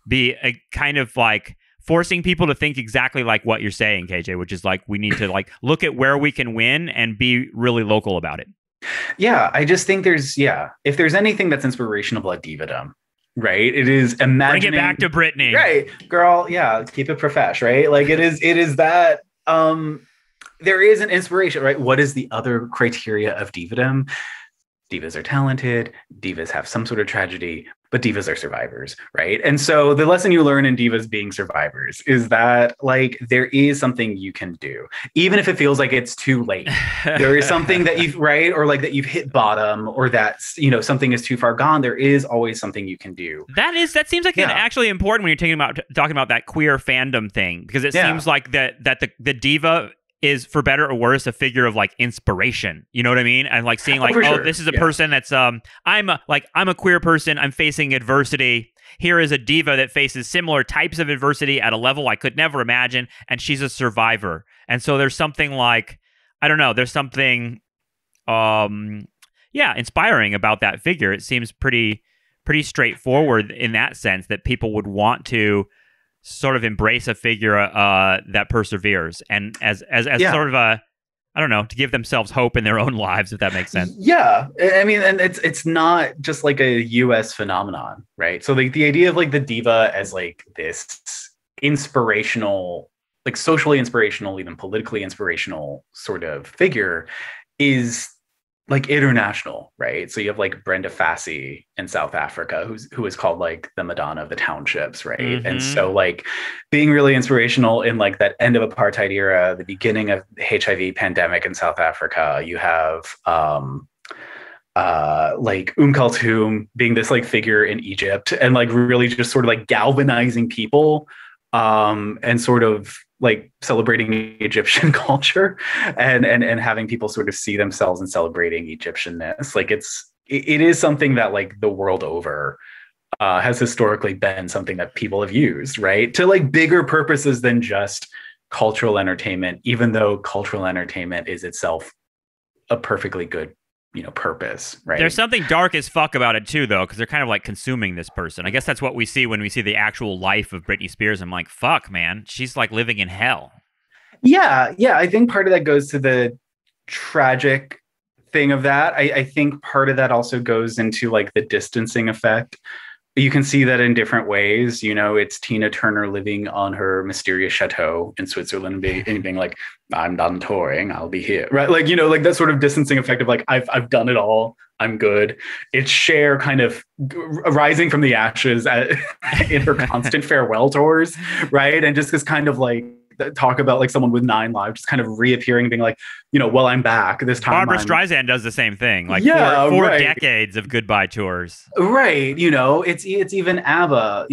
be a kind of like forcing people to think exactly like what you're saying, KJ, which is like we need to like look at where we can win and be really local about it. Yeah, I just think if there's anything that's inspirational about divadom, right, it is imagining. Bring it back to Britney, right, girl. Yeah, keep it profesh, right? Like it is that. There is an inspiration, right? What is the other criteria of divadom? Divas are talented. Divas have some sort of tragedy, but divas are survivors, right? And so the lesson you learn in divas being survivors is that like there is something you can do, even if it feels like it's too late. There is something that you've or like that you've hit bottom, or that something is too far gone. There is always something you can do. That seems like an actually important when you're talking about that queer fandom thing, because it seems like that the diva is, for better or worse, a figure of like inspiration. You know what I mean? And like seeing like, this is a person that's I'm a queer person. I'm facing adversity. Here is a diva that faces similar types of adversity at a level I could never imagine, and she's a survivor. And so there's something like, I don't know, there's something inspiring about that figure. It seems pretty straightforward in that sense, that people would want to sort of embrace a figure that perseveres, and as sort of a, I don't know, to give themselves hope in their own lives, if that makes sense. Yeah, I mean, and it's not just like a U.S. phenomenon, right? So like the idea of like the diva as like this inspirational, like socially inspirational, even politically inspirational sort of figure is like international, right? So you have like Brenda Fassie in South Africa, who is called like the Madonna of the townships, right? And so like being really inspirational in like that end of apartheid era, the beginning of the HIV pandemic in South Africa. You have like Kulthum being this like figure in Egypt and like really just sort of like galvanizing people and sort of like celebrating Egyptian culture and having people sort of see themselves in celebrating Egyptianness. Like it is something that like the world over has historically been something that people have used, right? To like bigger purposes than just cultural entertainment, even though cultural entertainment is itself a perfectly good purpose, right? There's something dark as fuck about it too, though, because they're kind of like consuming this person. I guess that's what we see when we see the actual life of Britney Spears. I'm like, fuck, man, she's like living in hell. Yeah. I think part of that goes to the tragic thing of that. I think part of that also goes into like the distancing effect. You can see that in different ways. It's Tina Turner living on her mysterious chateau in Switzerland and being like, I'm done touring, I'll be here. Right. Like, like that sort of distancing effect of like, I've done it all. I'm good. It's Cher kind of rising from the ashes in her constant farewell tours. Right. And just this kind of like, talk about like someone with 9 lives just kind of reappearing, being like, well, I'm back this time. Barbara Streisand does the same thing, like four decades of goodbye tours. Right. It's even ABBA,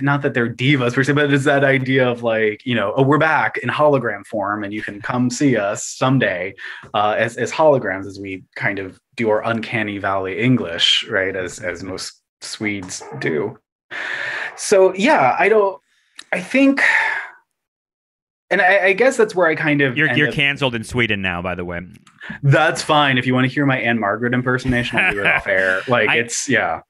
not that they're divas per se, but it's that idea of like, oh, we're back in hologram form and you can come see us someday as holograms, as we kind of do our uncanny valley English, right? As most Swedes do. So yeah, I think. And I guess that's where I kind of... You're canceled in Sweden now, by the way. That's fine. If you want to hear my Anne Margaret impersonation, I'll do it off air. Like,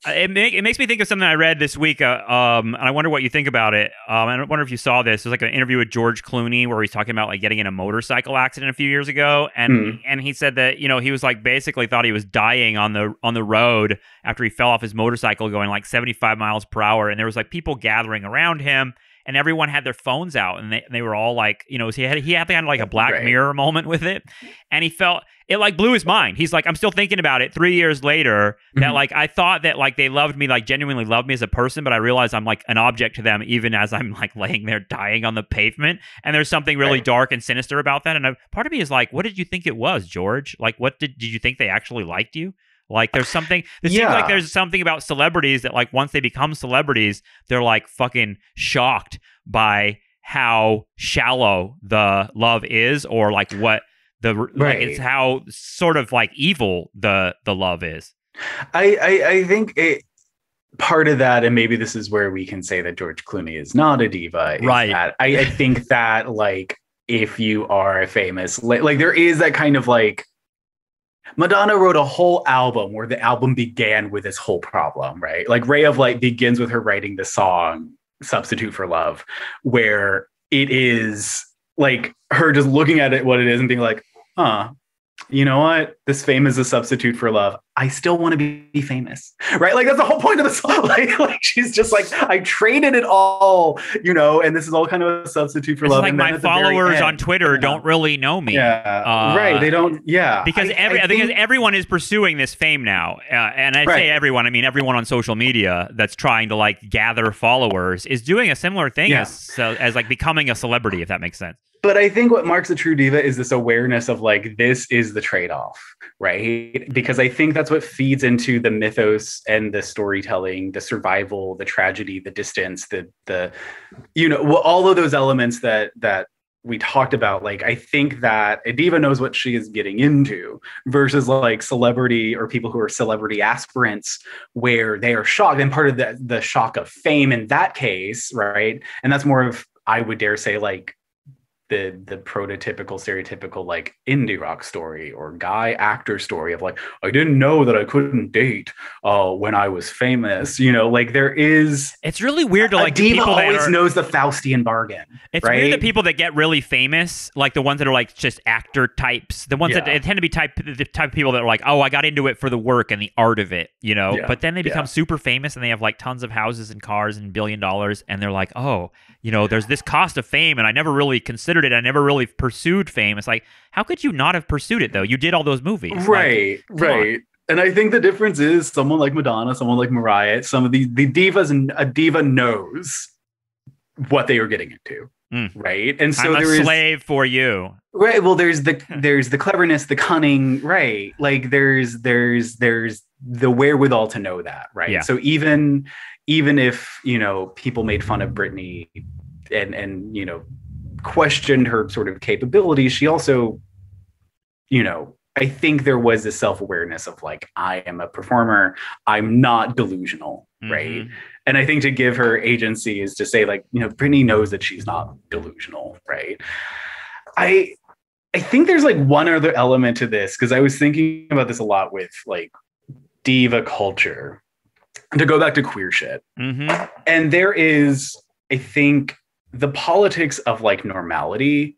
It makes me think of something I read this week, and I wonder what you think about it. I wonder if you saw this. It was like an interview with George Clooney where he's talking about like getting in a motorcycle accident a few years ago. And he said that, he was like basically thought he was dying on the road after he fell off his motorcycle going like 75 miles per hour. And there was like people gathering around him. And everyone had their phones out, and they were all like, he had kind of like a Black Mirror moment with it, and he felt it like blew his mind. He's like, I'm still thinking about it 3 years later that like I thought that like they loved me, like genuinely loved me as a person, but I realized I'm like an object to them, even as I'm like laying there dying on the pavement. And there's something really dark and sinister about that. And part of me is like, what did you think it was, George? Like, what did you think they actually liked you? Like there's something, it seems like there's something about celebrities that like once they become celebrities, they're like fucking shocked by how shallow the love is, or like what like it's how sort of like evil the love is. I think part of that, and maybe this is where we can say that George Clooney is not a diva, right? That I think that like if you are famous, like there is that kind of like, Madonna wrote a whole album where the album began with this whole problem, right? Like Ray of Light begins with her writing the song Substitute for Love, where it is like her just looking at it, what it is, and being like, you know what? This fame is a substitute for love. I still want to be famous, right? Like that's the whole point of the song. Like she's just like, I traded it all, and this is all kind of a substitute for love. Like my followers on Twitter don't really know me. Yeah, right. They don't. Yeah, because I think everyone is pursuing this fame now, and I say everyone, I mean everyone on social media that's trying to like gather followers is doing a similar thing as like becoming a celebrity, if that makes sense. But I think what marks a true diva is this awareness of like, this is the trade-off, right? Because I think that's what feeds into the mythos and the storytelling, the survival, the tragedy, the distance, the all of those elements that we talked about. Like, I think that a diva knows what she is getting into versus like celebrity or people who are celebrity aspirants where they are shocked. And part of the shock of fame in that case, right? And that's more of, I would dare say, like, the prototypical, stereotypical like indie rock story or guy actor story of like, I didn't know that I couldn't date when I was famous. Like there is. It's really weird to like diva people always knows the Faustian bargain. It's right? weird that people that get really famous, like the ones that are like just actor types, the ones that tend to be the type of people that are like, oh, I got into it for the work and the art of it, But then they become super famous and they have like tons of houses and cars and $1 billion, and they're like, oh, there's this cost of fame, and I never really considered considered it. I never really pursued fame. It's like, how could you not have pursued it though? You did all those movies. Right, like, right. And I think the difference is someone like Madonna, someone like Mariah, some of the divas, and a diva knows what they are getting into. Right. And so I'm a slave for you. Right. Well, there's the cleverness, the cunning, right? Like there's the wherewithal to know that, right? Yeah. So even if, you know, people made fun of Britney and you know, questioned her sort of capabilities, she also, you know, I think there was a self-awareness of like, I am a performer, I'm not delusional, right? And I think to give her agency is to say like, you know, Britney knows that she's not delusional, right? I think there's like one other element to this, because I was thinking about this a lot with like diva culture, to go back to queer shit. And there is, I think, the politics of like normality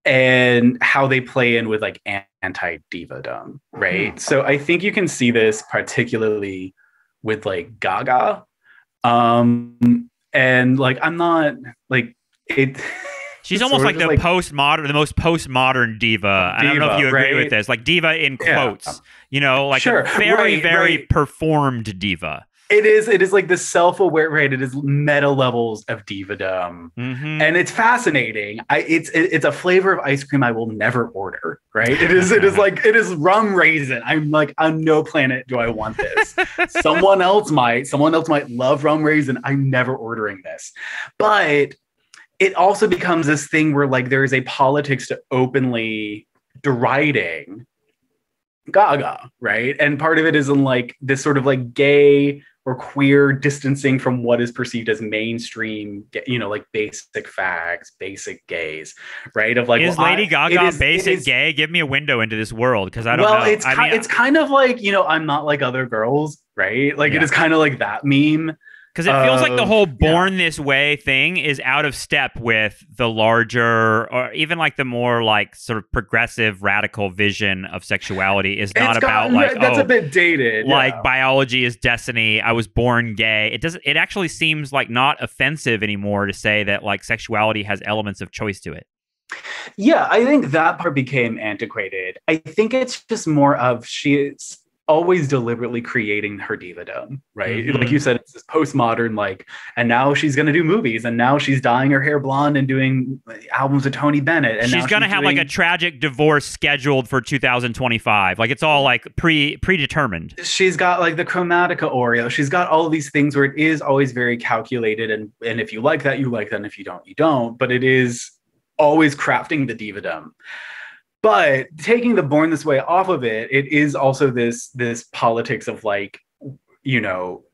and how they play in with like anti-divadom, right? So I think you can see this particularly with like Gaga. And like, I'm not like it. She's almost like the like, postmodern, the most postmodern diva. I don't know if you agree with this. Like diva in quotes, you know, like a very performed diva. It is like the self-aware, right? It is meta levels of divadom, and it's fascinating. It's a flavor of ice cream I will never order, right? It is rum raisin. I'm like, on no planet do I want this. Someone else might love rum raisin. I'm never ordering this, but it also becomes this thing where like there is a politics to openly deriding Gaga, right? And part of it is in like this sort of like gay or queer distancing from what is perceived as mainstream, you know, like basic fags, basic gays, right? Of like, is Lady Gaga basic gay? Give me a window into this world, because I don't know. It's kind of like, you know, I'm not like other girls, right? Like it is kind of like that meme. Because it feels like the whole Born This Way thing is out of step with the larger, or even like the more like sort of progressive radical vision of sexuality is not about like, that's a bit dated. Like biology is destiny. I was born gay. It actually seems like not offensive anymore to say that like sexuality has elements of choice to it. Yeah, I think that part became antiquated. I think it's just more of she's always deliberately creating her divadom, right? Like you said, it's this postmodern, like, and now she's going to do movies, and now she's dyeing her hair blonde and doing albums with Tony Bennett. And she's going to have like a tragic divorce scheduled for 2025. Like it's all like predetermined. She's got like the Chromatica Oreo. She's got all of these things where it is always very calculated. And if you like that, you like that. And if you don't, you don't. But it is always crafting the divadom. But taking the Born This Way off of it, it is also this politics of like, you know,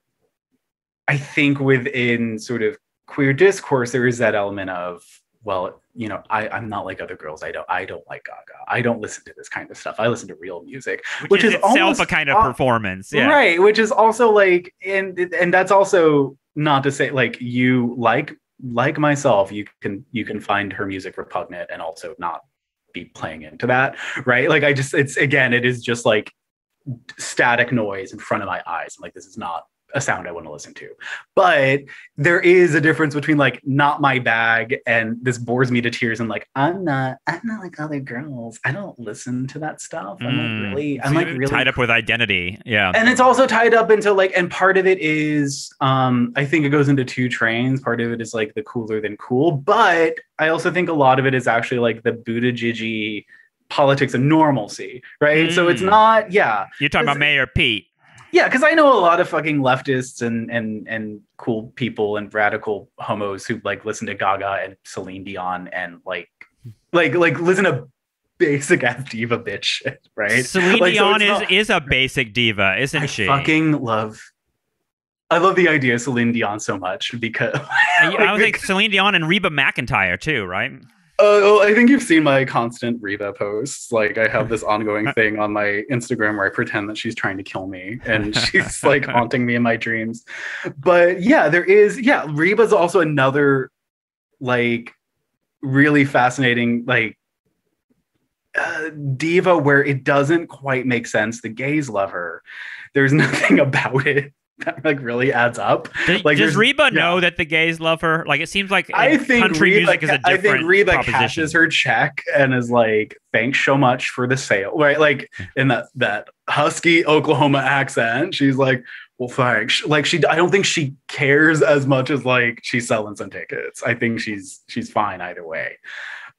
I think within sort of queer discourse, there is that element of, well, you know, I'm not like other girls. I don't like Gaga. I don't listen to this kind of stuff. I listen to real music, which is itself almost a kind of performance, yeah. Right? Which is also like, and that's also not to say like you like myself, you can find her music repugnant and also not be playing into that, right? Like it is just like static noise in front of my eyes. I'm like, this is not a sound I want to listen to. But there is a difference between like not my bag and this bores me to tears and like I'm not like other girls. I don't listen to that stuff. I'm really tied up with identity. Yeah. And it's also tied up into like, and part of it is I think it goes into two trains. Part of it is like the cooler than cool, but I also think a lot of it is actually like the Buttigieg politics of normalcy, right? So it's not, You're talking about Mayor Pete. Yeah, because I know a lot of fucking leftists and cool people and radical homos who like listen to Gaga and Celine Dion and like listen to basic ass diva bitch shit, right? Celine Dion is a basic diva, isn't she? I love the idea of Celine Dion so much because I would think Celine Dion and Reba McEntire too, right? I think you've seen my constant Reba posts. Like I have this ongoing thing on my Instagram where I pretend that she's trying to kill me and she's like haunting me in my dreams. But yeah, Reba's also another like really fascinating like diva where it doesn't quite make sense. The gays love her. There's nothing about it that like really adds up. Does Like, Reba know that the gays love her? Like, it seems like I think country Reba, music is a different I think Reba proposition. cashes her check and is like, "Thanks so much for the sale," right? Like in that husky Oklahoma accent, she's like, "Well, thanks." Like I don't think she cares as much as like she's selling some tickets. I think she's fine either way.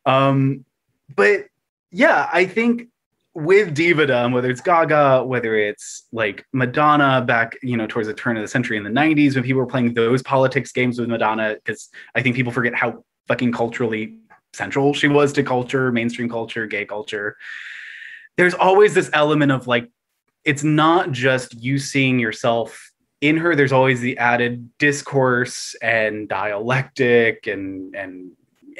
But yeah, I think with Divadom, whether it's Gaga, whether it's like Madonna back, towards the turn of the century in the 90s, when people were playing those politics games with Madonna, because I think people forget how fucking culturally central she was to culture, mainstream culture, gay culture. There's always this element of like, it's not just you seeing yourself in her. There's always the added discourse and dialectic and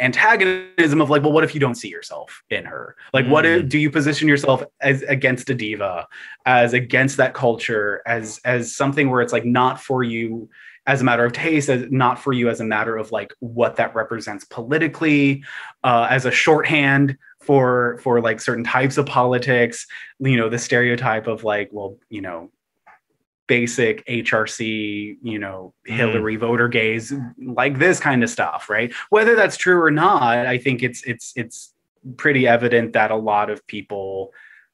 antagonism of like, well, what if you don't see yourself in her? Like, what if, do you position yourself as against a diva, as against that culture, as something where it's like not for you as a matter of taste, as not for you as a matter of like what that represents politically, as a shorthand for like certain types of politics, the stereotype of like, well, basic HRC, Hillary voter gaze, like this kind of stuff, right? Whether that's true or not, I think it's pretty evident that a lot of people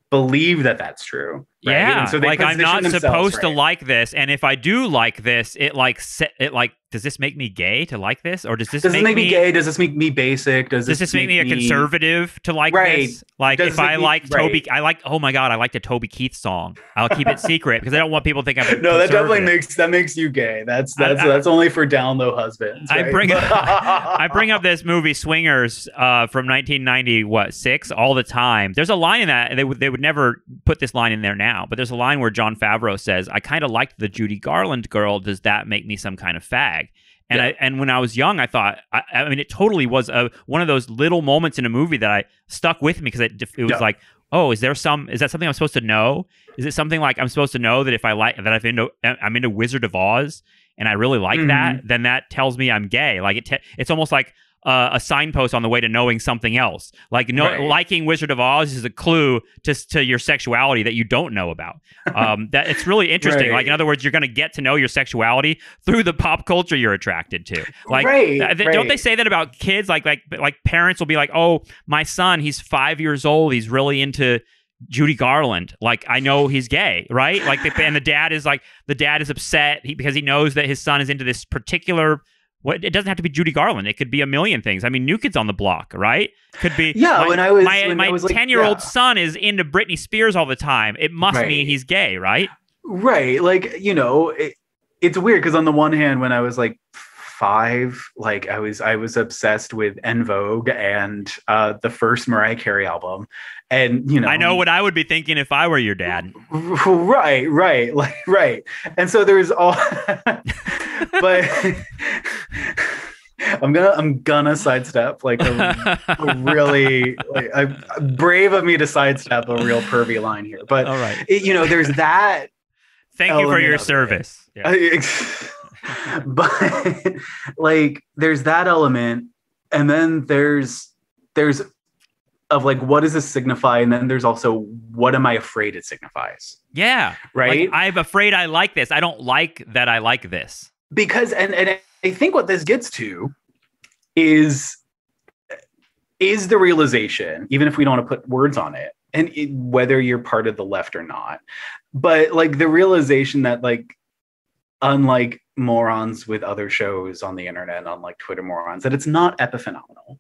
believe that that's true. Right? Yeah, and so they like I'm not supposed to right? like this, and if I do like this, it like does this make me gay to like this, or does this make me gay? Does this make me basic? Does this make me a conservative to like this? Like if I like Toby, I like. Oh my god, I like the Toby Keith song. I'll keep it secret because I don't want people to think I'm no. That definitely makes you gay. That's only for down low husbands. Right? I bring up this movie Swingers from 1996 all the time. There's a line in that they would never put this line in there now, but there's a line where Jon Favreau says, "I kind of liked the Judy Garland girl. Does that make me some kind of fag?" And and when I was young, I thought, I mean, it totally was one of those little moments in a movie that I stuck with me because it was like, oh, is that something I'm supposed to know? Is it something like I'm supposed to know that if I like that I'm into Wizard of Oz and I really like that, then that tells me I'm gay. Like it's almost like a signpost on the way to knowing something else. Like liking Wizard of Oz is a clue to your sexuality that you don't know about. That it's really interesting. Like in other words, you're going to get to know your sexuality through the pop culture you're attracted to. Like don't they say that about kids? Like parents will be like, oh, my son, he's 5 years old. He's really into Judy Garland. Like I know he's gay, right? Like and the dad is upset because he knows that his son is into this particular. It doesn't have to be Judy Garland. It could be a million things. I mean, New Kids on the Block, right? Could be. Yeah, my 10-year-old son is into Britney Spears all the time. It must mean he's gay, right? Right. Like, it's weird because on the one hand, when I was like 5, like I was obsessed with En Vogue and the first Mariah Carey album. And I know what I would be thinking if I were your dad. Right. And so there's all but I'm gonna sidestep like a really brave of me to sidestep a real pervy line here. But all right. There's that. Thank you for your service. Yeah. But like there's that element, and then there's of like, what does this signify? And then there's also, what am I afraid it signifies? Yeah. Right. Like, I'm afraid I like this. I don't like that I like this. Because, and I think what this gets to is the realization, even if we don't want to put words on it, and whether you're part of the left or not, but like the realization that like, unlike morons with other shows on the internet, unlike Twitter morons, that it's not epiphenomenal.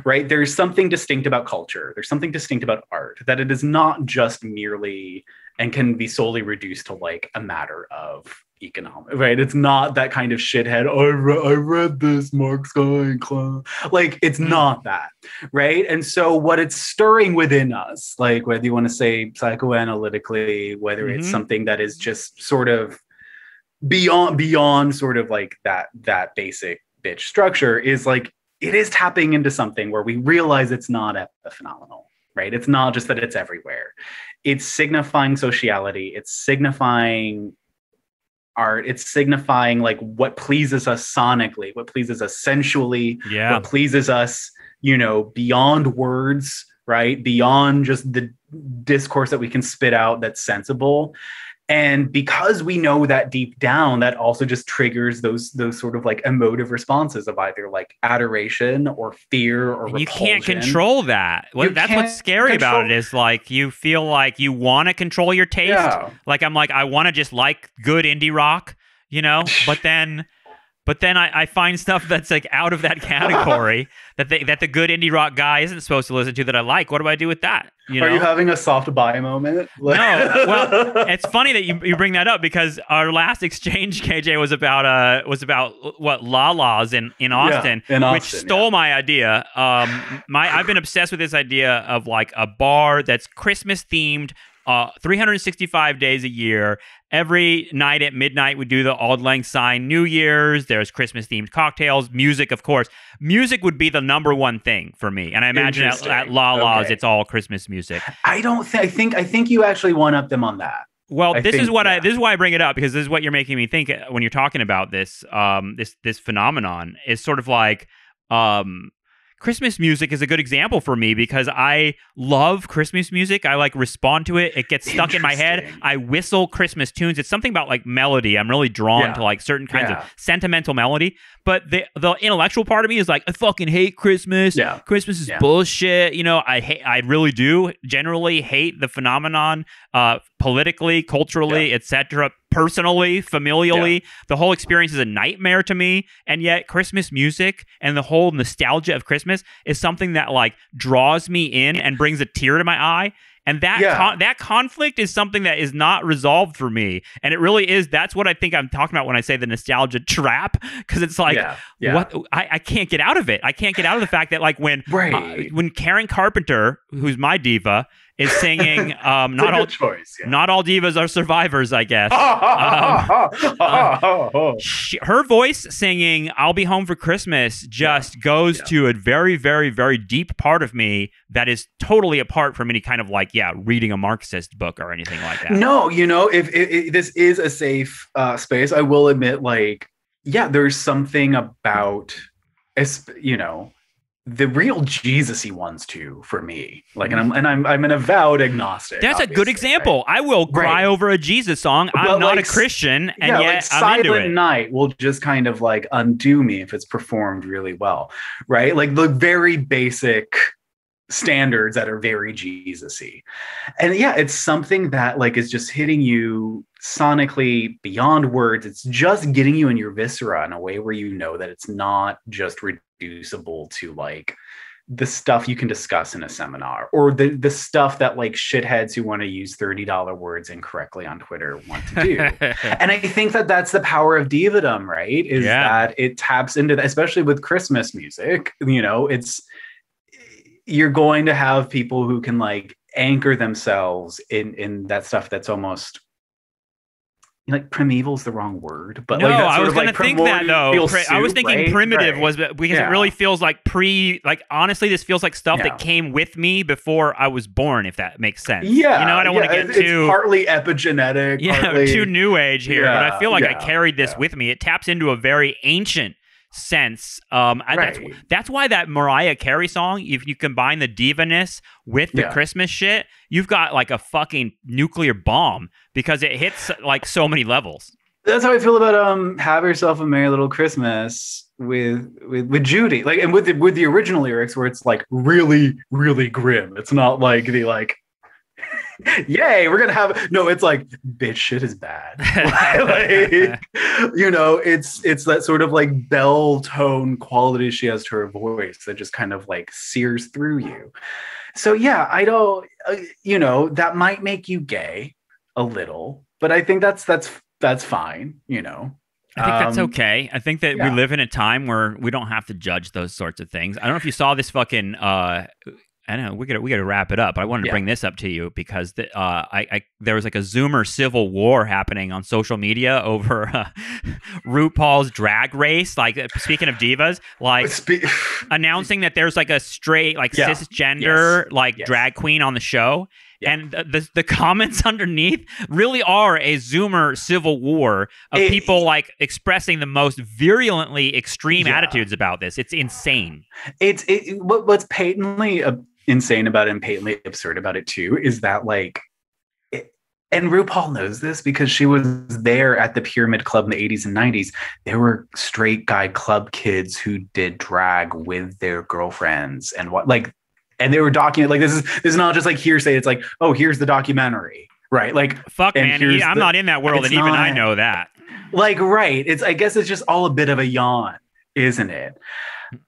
Right? There's something distinct about culture. There's something distinct about art, that it is not just merely and can be solely reduced to like a matter of economic, right? It's not that kind of shithead, I read this Marx going club. Like, it's not that, right? And so what it's stirring within us, like whether you want to say psychoanalytically, whether it's something that is just sort of beyond sort of like that basic bitch structure, is like, it is tapping into something where we realize it's not epiphenomenal, right? It's not just that it's everywhere. It's signifying sociality. It's signifying art. It's signifying like what pleases us sonically, what pleases us sensually, what pleases us, beyond words, right? Beyond just the discourse that we can spit out that's sensible. And because we know that deep down, that also just triggers those sort of like emotive responses of either like adoration or fear or And you repulsion. can't control that. That's what's scary about it, is like you feel like you want to control your taste. Yeah. Like I'm like, I want to just like good indie rock, you know, but then I find stuff that's like out of that category that the good indie rock guy isn't supposed to listen to that I like. What do I do with that? You know? Are you having a soft buy moment? No. Well, it's funny that you bring that up, because our last exchange, KJ, was about what Lala's in Austin, which stole my idea. I've been obsessed with this idea of like a bar that's Christmas themed, 365 days a year. Every night at midnight, we do the Auld Lang Syne New Year's. There's Christmas-themed cocktails. Music, of course. Music would be the number one thing for me. And I imagine at Lala's, it's all Christmas music. I think you actually one-up them on that. Well, this is why I bring it up, because this is what you're making me think when you're talking about this. This phenomenon is sort of like Christmas music is a good example for me, because I love Christmas music. I like respond to it. It gets stuck in my head. I whistle Christmas tunes. It's something about like melody. I'm really drawn to like certain kinds of sentimental melody. But the intellectual part of me is like, I fucking hate Christmas. Yeah. Christmas is bullshit. You know, I really do generally hate the phenomenon, politically, culturally, etc. Personally, familially, the whole experience is a nightmare to me. And yet Christmas music and the whole nostalgia of Christmas is something that like draws me in and brings a tear to my eye. And that conflict is something that is not resolved for me. And it really is. That's what I think I'm talking about when I say the nostalgia trap, because it's like, what I can't get out of it. I can't get out of the fact that like when Karen Carpenter, who's my diva, is singing not all divas are survivors, I guess. Her voice singing I'll Be Home for Christmas just goes to a very, very, very deep part of me that is totally apart from any kind of like, reading a Marxist book or anything like that. No, you know, if this is a safe space, I will admit, like, there's something about, you know, the real Jesus-y ones too for me. Like, and I'm an avowed agnostic. That's a good example. Right? I will cry over a Jesus song. I'm not a Christian, and yet like I'm into it. Silent Night will just kind of like undo me if it's performed really well, right? Like the very basic standards that are very Jesus-y. And it's something that like is just hitting you sonically beyond words. It's just getting you in your viscera in a way where you know that it's not just reducible to like the stuff you can discuss in a seminar, or the stuff that like shitheads who want to use $30 words incorrectly on Twitter want to do. And I think that that's the power of divadom, right? Is that it taps into that, especially with Christmas music. You know, you're going to have people who can like anchor themselves in that stuff that's almost like primeval is the wrong word, but no, like I was going to think that though. I was thinking primitive was because it really feels like honestly, this feels like stuff that came with me before I was born, if that makes sense. Yeah, you know, I don't want to get too partly epigenetic, too new age here, but I feel like I carried this with me. It taps into a very ancient sense. That's why that Mariah Carey song, if you combine the divaness with the Christmas shit, you've got like a fucking nuclear bomb, because it hits like so many levels. That's how I feel about Have Yourself a Merry Little Christmas with Judy, like, and with the original lyrics where it's like really, really grim. It's not like the like yay, we're gonna have it's like bitch shit is bad. Like, you know, it's that sort of like bell tone quality she has to her voice that just kind of like sears through you. So I don't you know, that might make you gay a little, but I think that's fine, you know. I think that's okay. I think that we live in a time where we don't have to judge those sorts of things. I don't know if you saw this fucking I know we got to wrap it up, but I wanted to bring this up to you because there was like a Zoomer civil war happening on social media over RuPaul's Drag Race. Like, speaking of divas, like announcing that there's like a straight, like cisgender, drag queen on the show. Yeah. And the comments underneath really are a Zoomer civil war of people like expressing the most virulently extreme attitudes about this. It's insane. What's patently insane about it and patently absurd about it too is that like And RuPaul knows this because she was there at the Pyramid Club in the 80s and 90s. There were straight guy club kids who did drag with their girlfriends and and they were documenting, like, this is not just like hearsay. It's like, oh, here's the documentary, right? Like, fuck, man, I'm not in that world, and even I know that. Like, right. I guess it's just all a bit of a yawn, isn't it?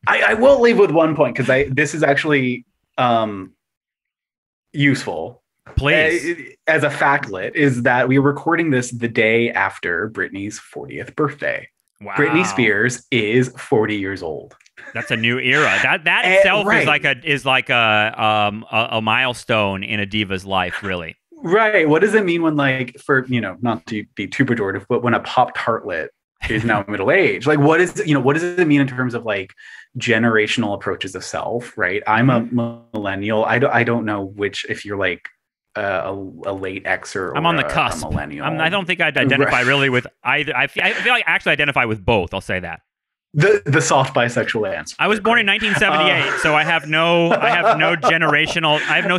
I will leave with one point, because this is actually useful. Please. As a factlet, is that we were recording this the day after Britney's 40th birthday. Wow. Britney Spears is 40 years old. That's a new era. That itself is like a milestone in a diva's life, really. Right. What does it mean when, like, for, not to be too pejorative, but when a pop tartlet is now middle age? Like, what does it mean in terms of, like, generational approaches of self, right? I'm a millennial. I don't know which, if you're like a late Xer or I'm on the cusp. A millennial. I don't think I'd identify really with either. I feel like I actually identify with both. I'll say that. The soft bisexual answer. I was born in 1978, so I have no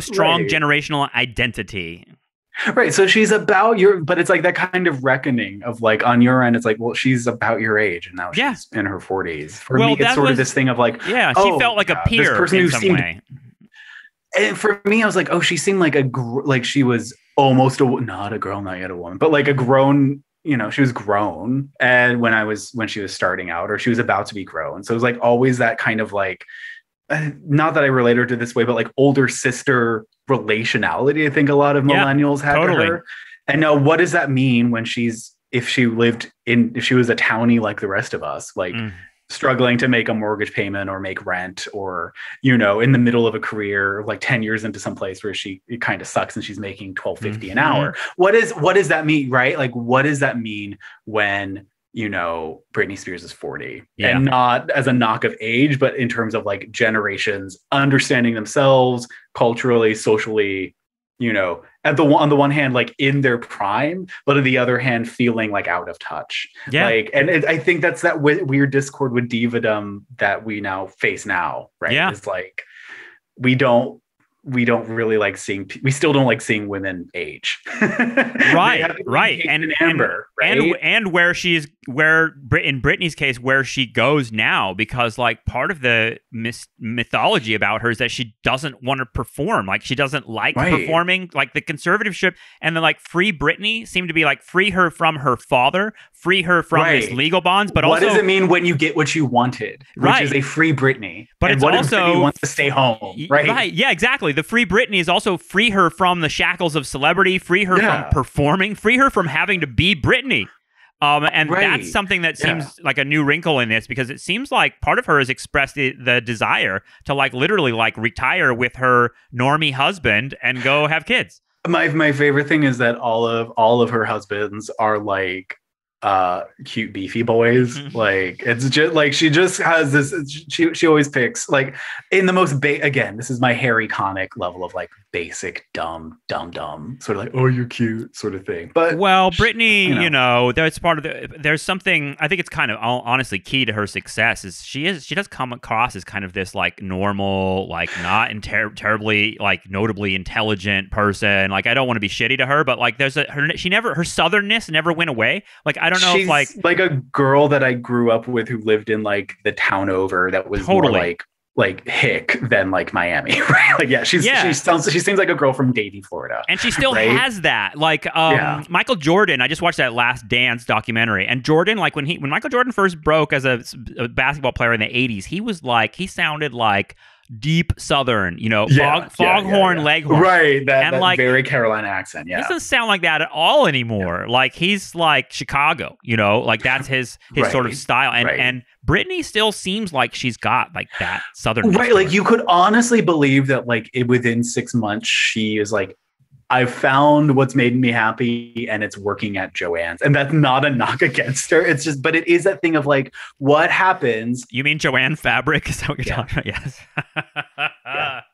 strong generational identity. Right. So she's about but it's like that kind of reckoning of, like, on your end, it's like, well, she's about your age and now she's in her 40s. For me, it's sort of this thing of, like, she felt like a peer in some way. And for me, I was like, oh, she seemed like like she was almost not a girl, not yet a woman, but like a grown, she was grown. And when she was starting out, or she was about to be grown. So it was like always that kind of, like, not that I relate her to this way, but like older sister relationality. I think a lot of millennials had to her. And now, what does that mean when if she was a townie like the rest of us, like struggling to make a mortgage payment or make rent, or, in the middle of a career, like 10 years into some place where it kind of sucks and she's making $12.50 an hour. What does that mean, right? Like, what does that mean when, Britney Spears is 40, and not as a knock of age, but in terms of, like, generations understanding themselves culturally, socially, on the one hand, like, in their prime, but on the other hand, feeling like out of touch. Yeah. Like, and I think that's that weird discord with divadom that we now face now, right? Yeah. It's like, we don't really like seeing, we still don't like seeing women age. right. And Amber, right? And in Britney's case, where she goes now, because, like, part of the mythology about her is that she doesn't want to perform. Like, she doesn't like performing. Like, the conservatorship and the, like, free Britney seem to be like, free her from her father, free her from his legal bonds. But what does it mean when you get what you wanted, which is a free Britney? But and it's what also, if Britney wants to stay home, right? Right. Yeah, exactly. The free Britney is also free her from the shackles of celebrity, free her from performing, free her from having to be Britney. And that's something that seems like a new wrinkle in this, because it seems like part of her has expressed the desire to, like, literally, like, retire with her normie husband and go have kids. My favorite thing is that all of her husbands are, like, cute beefy boys. Like, it's just like, she just has this, she always picks, like, in the most again, this is my Harry Connick level of, like, basic dumb sort of like, oh, you're cute sort of thing. But Britney, that's part of there's something, I think it's kind of honestly key to her success, is she does come across as kind of this, like, normal, like, not terribly, like, notably intelligent person. Like, I don't want to be shitty to her, but, like, her southernness never went away. Like, I don't know, she's if, like a girl that I grew up with who lived in, like, the town over that was more like hick than, like, Miami, right? Like, she seems like a girl from Davie, Florida, and she still has that. Like, Michael Jordan, I just watched that Last Dance documentary, and Jordan, like, when Michael Jordan first broke as a basketball player in the 80s, he sounded like deep Southern, foghorn leghorn, right? That like, very Carolina accent. Yeah, he doesn't sound like that at all anymore. Like, he's like Chicago, like, that's his sort of style. And Britney still seems like she's got, like, that Southern, right? Like, you could honestly believe that, like, within 6 months, she is like, I've found what's made me happy, and it's working at Joann's. And that's not a knock against her. It's just, but it is that thing of, like, what happens? You mean Joann Fabric? Is that what you're talking about? Yes.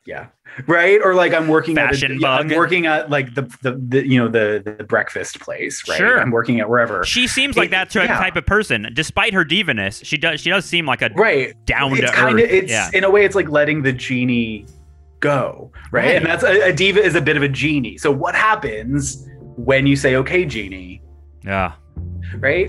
Yeah. Right. Or, like, I'm working Fashion bug. I'm working at, like, the breakfast place, right? Sure. I'm working at wherever. She seems like that type of person. Despite her divaness, she does seem like a down to earth. In a way, it's like letting the genie go, right? And that's a diva is a bit of a genie. So what happens when you say, okay, Jeannie, Yeah. right?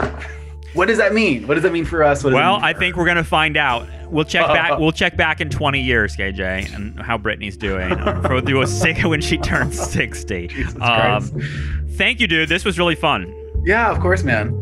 What does that mean? What does that mean for us? Well, I think we're gonna find out. We'll check back. We'll check back in 20 years, KJ, and how Brittany's doing. We'll do a sick when she turns 60. Jesus Christ. Thank you, dude. This was really fun. Yeah, of course, man.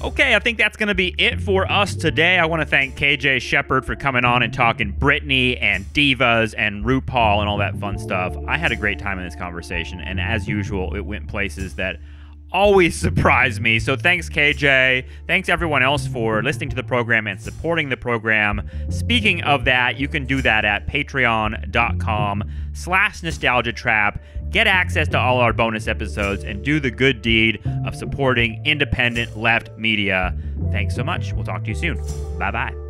Okay, I think that's going to be it for us today. I want to thank KJ Shepard for coming on and talking Britney and divas and RuPaul and all that fun stuff. I had a great time in this conversation, and as usual, it went places that always surprise me. So thanks, KJ. Thanks, everyone else, for listening to the program and supporting the program. Speaking of that, you can do that at patreon.com/nostalgiatrap. Get access to all our bonus episodes and do the good deed of supporting independent left media. Thanks so much. We'll talk to you soon. Bye-bye.